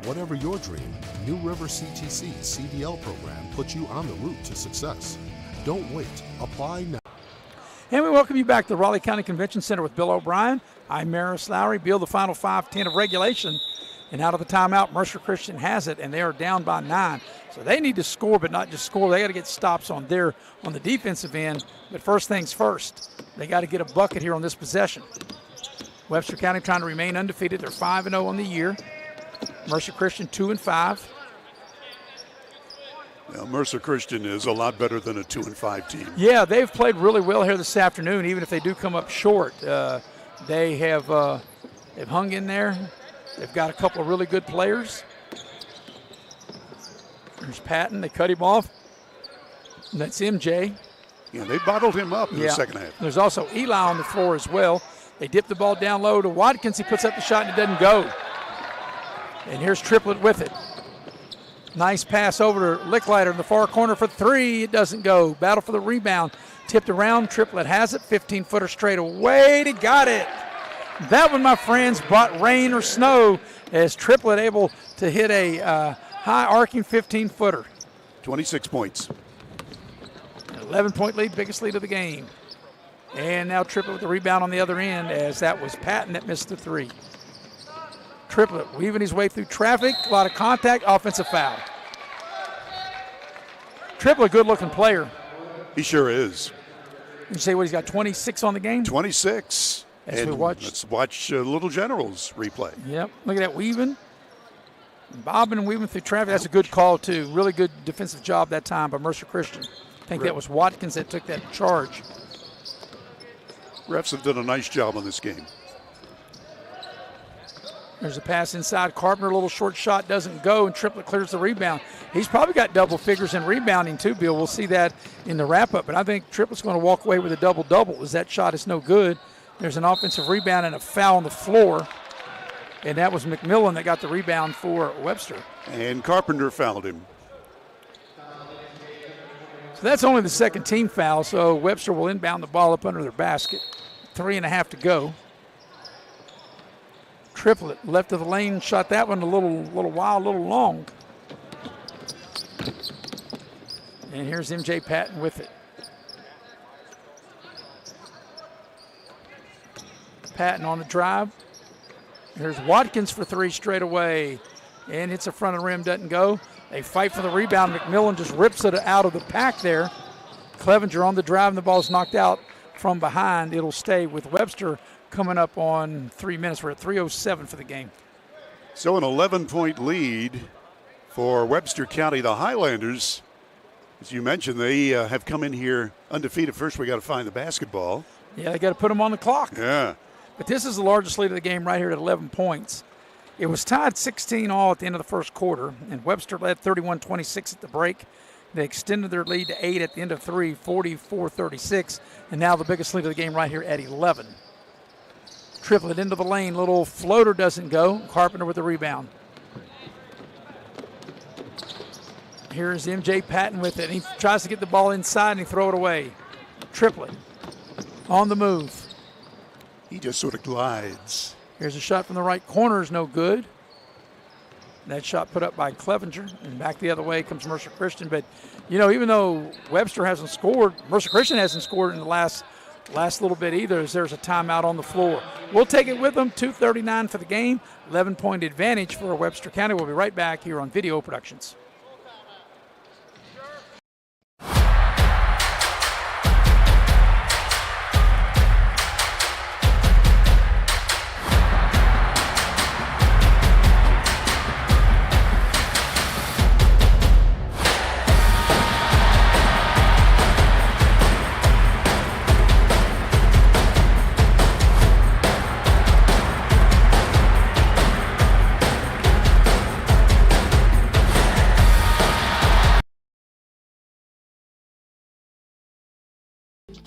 Speaker 12: Whatever your dream, New River CTC's CDL program puts you on the route to success. Don't wait. Apply now.
Speaker 1: And we welcome you back to the Raleigh County Convention Center with Bill O'Brien. I'm Maris Lowry. Bill, the final 5:10 of regulation. And out of the timeout, Mercer Christian has it, and they are down by 9. So they need to score, but not just score. They got to get stops on the defensive end. But first things first, they got to get a bucket here on this possession. Webster County trying to remain undefeated. They're 5-0 on the year. Mercer Christian 2-5.
Speaker 2: Now, Mercer Christian is a lot better than a 2-5 team.
Speaker 1: Yeah, they've played really well here this afternoon, even if they do come up short. They have they've hung in there. They've got a couple of really good players. There's Patton. They cut him off. And that's MJ.
Speaker 2: Yeah, they bottled him up in the second half.
Speaker 1: There's also Eli on the floor as well. They dip the ball down low to Watkins. He puts up the shot and it doesn't go. And here's Triplett with it. Nice pass over to Licklider in the far corner for three. It doesn't go. Battle for the rebound. Tipped around. Triplett has it. 15-footer straight away. He got it. That one, my friends, brought rain or snow as Triplett able to hit a high arcing 15-footer.
Speaker 2: 26 points.
Speaker 1: 11-point lead, biggest lead of the game. And now Triplett with the rebound on the other end as that was Patton that missed the three. Triplett weaving his way through traffic, a lot of contact, offensive foul. Triplett, good-looking player.
Speaker 2: He sure is.
Speaker 1: You say what, he's got 26 on the game?
Speaker 2: 26.
Speaker 1: As we watch.
Speaker 2: Let's watch Little General's replay.
Speaker 1: Yep. Look at that weaving. Bobbing and weaving through traffic. That's a good call, too. Really good defensive job that time by Mercer Christian. I think that was Watkins that took that charge.
Speaker 2: Refs have done a nice job on this game.
Speaker 1: There's a pass inside. Carpenter, a little short shot, doesn't go, and Triplett clears the rebound. He's probably got double figures in rebounding, too, Bill. We'll see that in the wrap-up. But I think Triplett's going to walk away with a double-double as that shot is no good. There's an offensive rebound and a foul on the floor. And that was McMillan that got the rebound for Webster.
Speaker 2: And Carpenter fouled him.
Speaker 1: So that's only the second team foul, so Webster will inbound the ball up under their basket. 3.5 to go. Triplett, left of the lane, shot that one a little wild, a little long. And here's M.J. Patton with it. Patton on the drive. Here's Watkins for three straight away. And hits the front of the rim, doesn't go. They fight for the rebound. McMillan just rips it out of the pack there. Clevenger on the drive, and the ball's knocked out from behind. It'll stay with Webster coming up on 3 minutes. We're at 3:07 for the game.
Speaker 2: So an 11-point lead for Webster County. The Highlanders, as you mentioned, they have come in here undefeated. First, we got to find the basketball.
Speaker 1: Yeah, they got to put them on the clock.
Speaker 2: Yeah.
Speaker 1: But this is the largest lead of the game right here at 11 points. It was tied 16-all at the end of the first quarter, and Webster led 31-26 at the break. They extended their lead to 8 at the end of 3, 44-36, and now the biggest lead of the game right here at 11. Triplett into the lane, little floater doesn't go. Carpenter with the rebound. Here's M.J. Patton with it. He tries to get the ball inside and he throw it away. Triplett on the move.
Speaker 2: He just sort of glides.
Speaker 1: Here's a shot from the right corner, is no good. That shot put up by Clevenger, and back the other way comes Mercer Christian. But, you know, even though Webster hasn't scored, Mercer Christian hasn't scored in the last little bit either, as there's a timeout on the floor. We'll take it with them, 2:39 for the game, 11-point advantage for Webster County. We'll be right back here on Video Productions.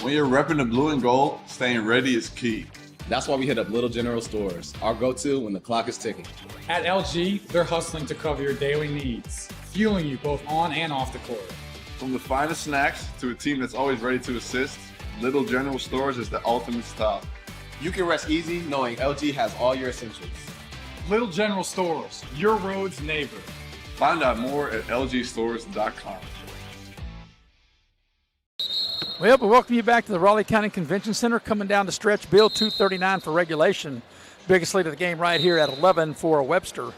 Speaker 4: When you're repping the blue and gold, staying ready is key.
Speaker 5: That's why we hit up Little General Stores, our go-to when the clock is ticking.
Speaker 6: At LG, they're hustling to cover your daily needs, fueling you both on and off the court.
Speaker 4: From the finest snacks to a team that's always ready to assist, Little General Stores is the ultimate stop.
Speaker 5: You can rest easy knowing LG has all your essentials.
Speaker 6: Little General Stores, your road's neighbor.
Speaker 4: Find out more at lgstores.com.
Speaker 1: Well, we welcome you back to the Raleigh County Convention Center. Coming down the stretch, Bill, 2:39 for regulation. Biggest lead of the game right here at 11 for Webster.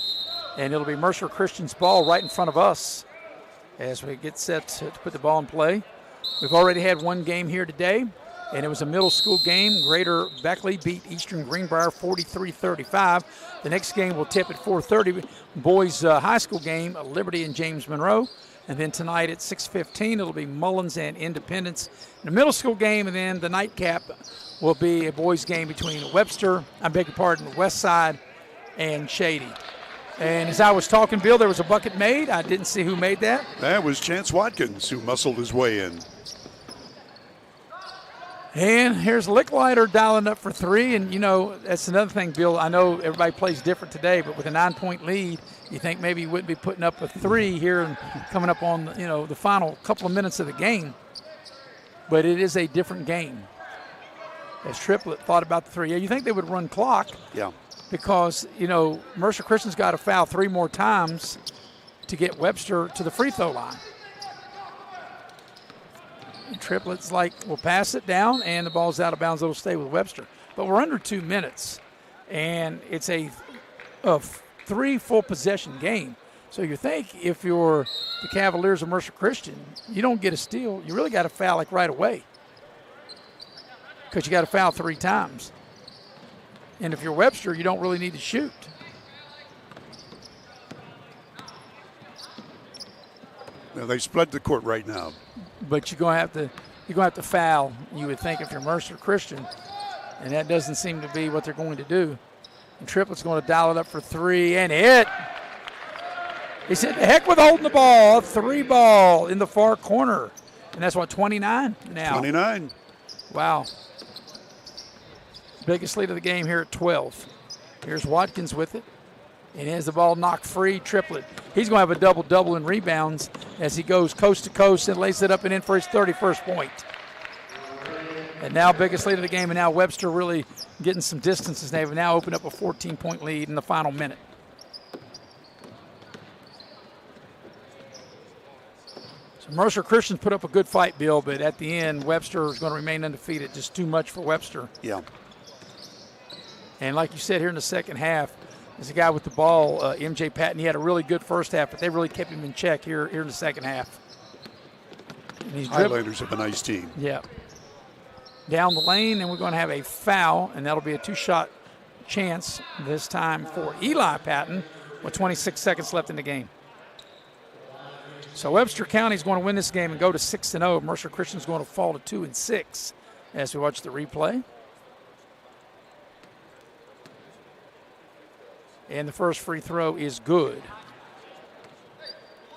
Speaker 1: And it'll be Mercer Christian's ball right in front of us as we get set to put the ball in play. We've already had one game here today, and it was a middle school game. Greater Beckley beat Eastern Greenbrier 43-35. The next game will tip at 4:30. Boys high school game, Liberty and James Monroe. And then tonight at 6:15, it'll be Mullins and Independence in the middle school game. And then the nightcap will be a boys game between Webster, West Side and Shady. And as I was talking, Bill, there was a bucket made. I didn't see who made that.
Speaker 2: That was Chance Watkins, who muscled his way in.
Speaker 1: And here's Licklider dialing up for three. And, you know, that's another thing, Bill. I know everybody plays different today, but with a 9-point lead, you think maybe he wouldn't be putting up a three here and coming up on, you know, the final couple of minutes of the game. But it is a different game. As Triplett thought about the three. Yeah, you think they would run clock.
Speaker 2: Yeah. Because,
Speaker 1: you know, Mercer Christian's got to foul 3 more times to get Webster to the free throw line. And Triplett's like, we'll pass it down, and the ball's out of bounds. It'll stay with Webster. But we're under 2 minutes, and it's a 3 full possession game. So you think if you're the Cavaliers or Mercer Christian, you don't get a steal. You really got to foul like right away because you got to foul 3 times. And if you're Webster, you don't really need to shoot.
Speaker 2: Well, they split the court right now.
Speaker 1: But you're going to have to foul, you would think, if you're Mercer Christian. And that doesn't seem to be what they're going to do. And Triplett's going to dial it up for three and hit. He said, the heck with holding the ball. A 3 ball in the far corner. And that's what, 29 now?
Speaker 2: 29.
Speaker 1: Wow. Biggest lead of the game here at 12. Here's Watkins with it. And has the ball knocked free. Triplett. He's going to have a double-double in rebounds as he goes coast to coast and lays it up and in for his 31st point. And now biggest lead of the game, and now Webster really getting some distances. They've now opened up a 14-point lead in the final minute. So Mercer Christian put up a good fight, Bill, but at the end, Webster is going to remain undefeated. Just too much for Webster.
Speaker 2: Yeah.
Speaker 1: And like you said, here in the second half, there's a guy with the ball, MJ Patton. He had a really good first half, but they really kept him in check here in the second half.
Speaker 2: Highlanders have a nice team.
Speaker 1: Yeah. Down the lane, and we're going to have a foul, and that'll be a 2-shot chance this time for Eli Patton with 26 seconds left in the game. So Webster County is going to win this game and go to 6-0. Mercer Christian is going to fall to 2-6 as we watch the replay. And the first free throw is good.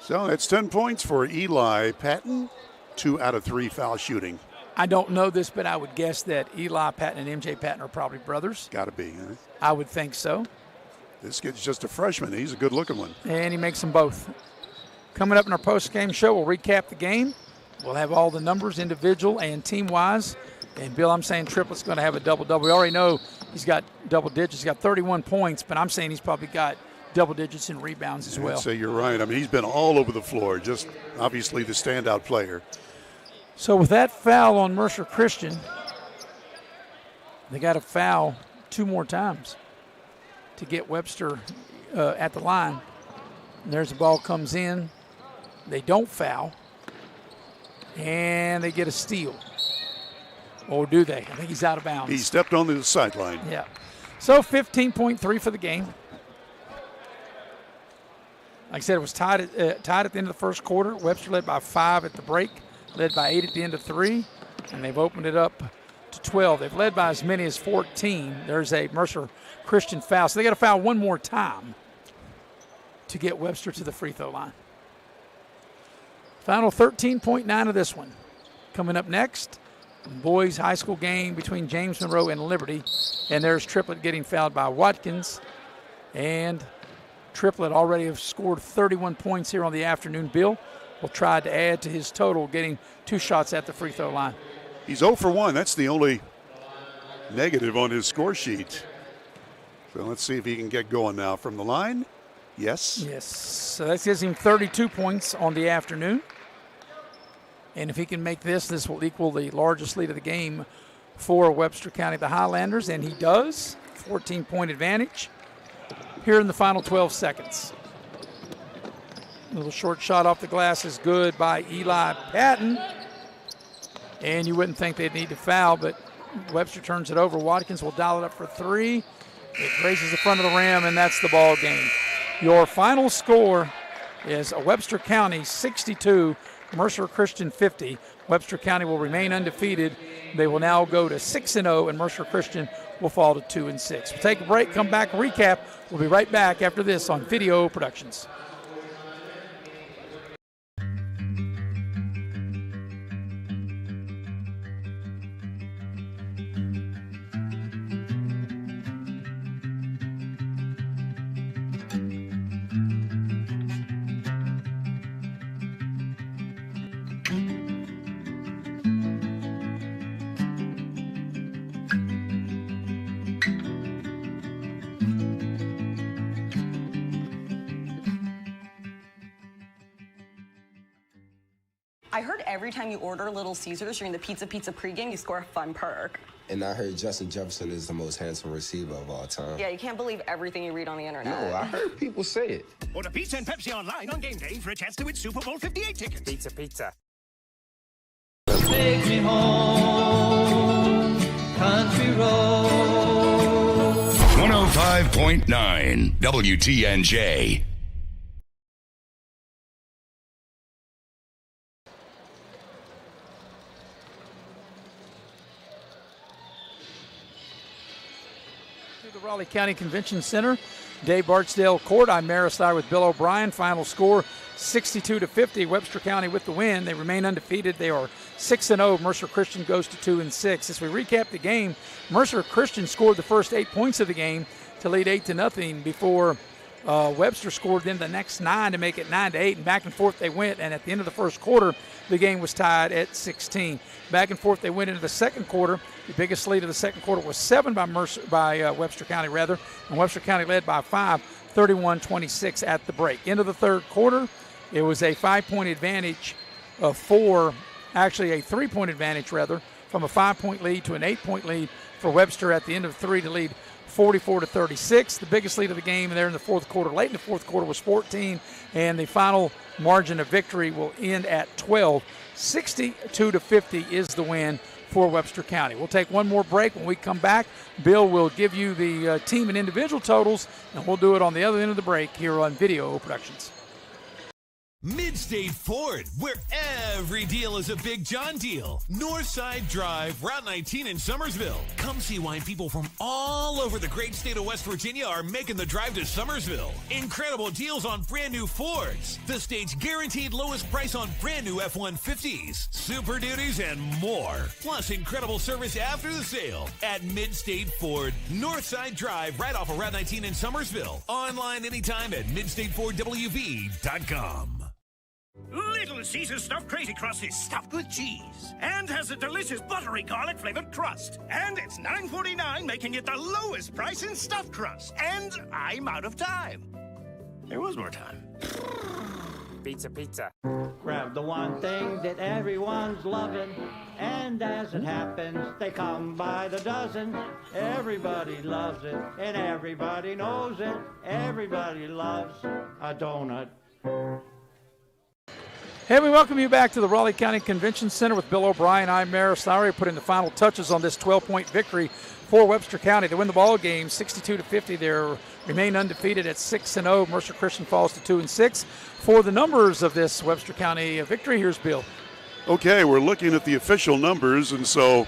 Speaker 2: So that's 10 points for Eli Patton. 2 out of 3 foul shooting.
Speaker 1: I don't know this, but I would guess that Eli Patton and MJ Patton are probably brothers.
Speaker 2: Got to be, huh?
Speaker 1: I would think so.
Speaker 2: This kid's just a freshman. He's a good-looking one.
Speaker 1: And he makes them both. Coming up in our post-game show, we'll recap the game. We'll have all the numbers, individual and team-wise. And, Bill, I'm saying Triplett's going to have a double-double. We already know he's got double digits. He's got 31 points, but I'm saying he's probably got double digits in rebounds as well.
Speaker 2: I'd say you're right. I mean, he's been all over the floor, just obviously the standout player.
Speaker 1: So with that foul on Mercer Christian, they got to foul 2 more times to get Webster at the line. And there's the ball comes in. They don't foul. And they get a steal. Or do they? I think he's out of bounds.
Speaker 2: He stepped on the sideline.
Speaker 1: Yeah. So 15.3 for the game. Like I said, it was tied at the end of the first quarter. Webster led by 5 at the break, led by 8 at the end of 3, and they've opened it up to 12. They've led by as many as 14. There's a Mercer Christian foul. So they got to foul one more time to get Webster to the free throw line. Final 13.9 of this one. Coming up next, boys high school game between James Monroe and Liberty. And there's Triplett getting fouled by Watkins. And Triplett already have scored 31 points here on the afternoon. Bill will try to add to his total, getting 2 shots at the free throw line.
Speaker 2: He's 0 for 1. That's the only negative on his score sheet. So let's see if he can get going now from the line. Yes.
Speaker 1: Yes. So that gives him 32 points on the afternoon. And if he can make this, this will equal the largest lead of the game for Webster County, the Highlanders. And he does. 14-point advantage here in the final 12 seconds. A little short shot off the glass is good by Eli Patton. And you wouldn't think they'd need to foul, but Webster turns it over. Watkins will dial it up for 3. It grazes the front of the rim, and that's the ball game. Your final score is Webster County 62, Mercer Christian 50. Webster County will remain undefeated. They will now go to 6-0, and Mercer Christian will fall to 2-6. We'll take a break, come back, and recap. We'll be right back after this on Video Productions.
Speaker 15: I heard every time you order Little Caesars during the Pizza pregame, you score a fun perk.
Speaker 16: And I heard Justin Jefferson is the most handsome receiver of all time.
Speaker 15: Yeah, you can't believe everything you read on the internet.
Speaker 16: No, I heard people say it.
Speaker 9: Order pizza and Pepsi online on game day for a chance to win Super Bowl 58 tickets. Pizza.
Speaker 10: Take me home, country road.
Speaker 11: 95.9 WTNJ.
Speaker 1: The Raleigh County Convention Center, Dave Bartsdale Court. I'm Mercer Lauer with Bill O'Brien. Final score 62-50. Webster County with the win. They remain undefeated. They are 6-0. Mercer Christian goes to 2-6. As we recap the game, Mercer Christian scored the first 8 points of the game to lead 8-0 before Webster scored then the next 9 to make it 9-8, and back and forth they went. And at the end of the first quarter, the game was tied at 16. Back and forth they went into the second quarter. The biggest lead of the second quarter was 7 by Webster County, and Webster County led by 5, 31-26 at the break. Into the third quarter, it was a 5-point advantage of 4, actually a 3-point advantage from a 5-point lead to an 8-point lead for Webster at the end of 3 to lead 44-36. The biggest lead of the game there in the fourth quarter, late in the fourth quarter, was 14, and the final margin of victory will end at 12. 62-50 is the win for Webster County. We'll take one more break. When we come back, Bill will give you the team and individual totals, and we'll do it on the other end of the break here on Video Productions.
Speaker 18: Midstate Ford, where every deal is a Big John deal. Northside Drive, Route 19 in Summersville. Come see why people from all over the great state of West Virginia are making the drive to Summersville. Incredible deals on brand new Fords. The state's guaranteed lowest price on brand new F-150s, Super Duties, and more. Plus incredible service after the sale at Midstate Ford, Northside Drive, right off of Route 19 in Summersville. Online anytime at midstatefordwv.com.
Speaker 9: Little Caesars stuffed crazy crust is stuffed with cheese and has a delicious buttery garlic flavored crust. And it's $9.49, making it the lowest price in stuffed crust. And I'm out of time. There was more time.
Speaker 10: Pizza, pizza. Grab the one thing that everyone's loving, and as it happens, they come by the dozen. Everybody loves it, and everybody knows it. Everybody loves a donut.
Speaker 1: Hey, we welcome you back to the Raleigh County Convention Center with Bill O'Brien. I'm Mercer Lauer, putting the final touches on this 12-point victory for Webster County. They win the ball game 62-50. They remain undefeated at 6-0. Mercer Christian falls to 2-6. For the numbers of this Webster County victory, here's Bill.
Speaker 2: Okay, we're looking at the official numbers, and so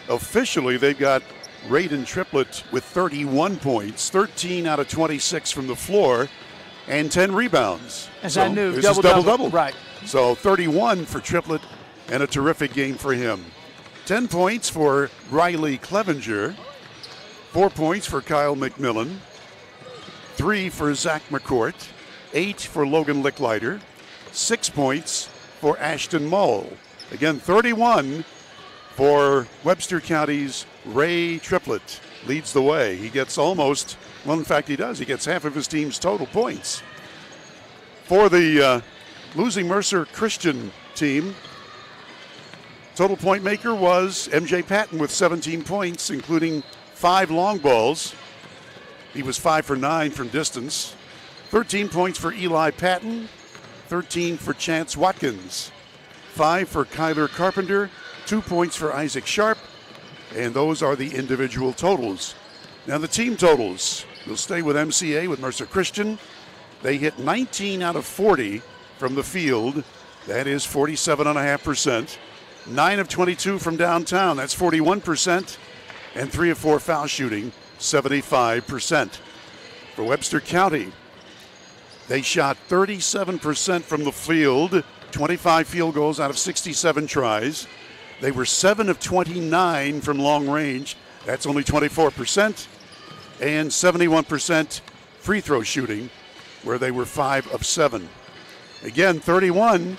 Speaker 2: officially they've got Raiden Triplett with 31 points, 13 out of 26 from the floor, and 10 rebounds.
Speaker 1: As I knew,
Speaker 2: this is double-double.
Speaker 1: Right.
Speaker 2: So 31 for Triplett, and a terrific game for him. 10 points for Riley Clevenger, 4 points for Kyle McMillan, 3 for Zach McCourt, 8 for Logan Licklider, 6 points for Ashton Mull. Again, 31 for Webster County's Ray Triplett. Leads the way. He gets almost, well, in fact, he does. He gets half of his team's total points. For the losing Mercer Christian team, total point maker was M.J. Patton with 17 points, including 5 long balls. He was 5 for 9 from distance. 13 points for Eli Patton, 13 for Chance Watkins, 5 for Kyler Carpenter, 2 points for Isaac Sharp, and those are the individual totals. Now the team totals. We'll stay with MCA with Mercer Christian. They hit 19 out of 40 from the field. That is 47.5%. 9 of 22 from downtown. That's 41%. And 3 of 4 foul shooting, 75%. For Webster County, they shot 37% from the field, 25 field goals out of 67 tries. They were 7 of 29 from long range. That's only 24%. And 71% free throw shooting, where they were 5 of 7. Again, 31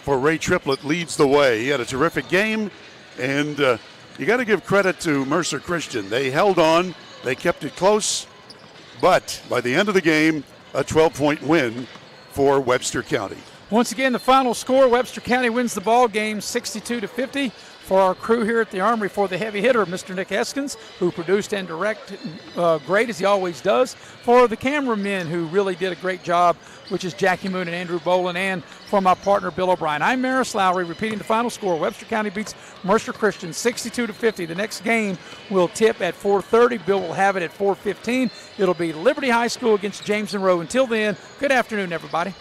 Speaker 2: for Ray Triplett leads the way. He had a terrific game, and you got to give credit to Mercer Christian. They held on, they kept it close, but by the end of the game, a 12-point win for Webster County.
Speaker 1: Once again, the final score, Webster County wins the ball game 62-50. For our crew here at the Armory, for the heavy hitter, Mr. Nick Eskins, who produced and directed great as he always does. For the cameramen who really did a great job, which is Jackie Moon and Andrew Boland, and for my partner, Bill O'Brien. I'm Maris Lowry, repeating the final score. Webster County beats Mercer Christian 62-50. The next game will tip at 4:30. Bill will have it at 4:15. It'll be Liberty High School against James Monroe. Until then, good afternoon, everybody.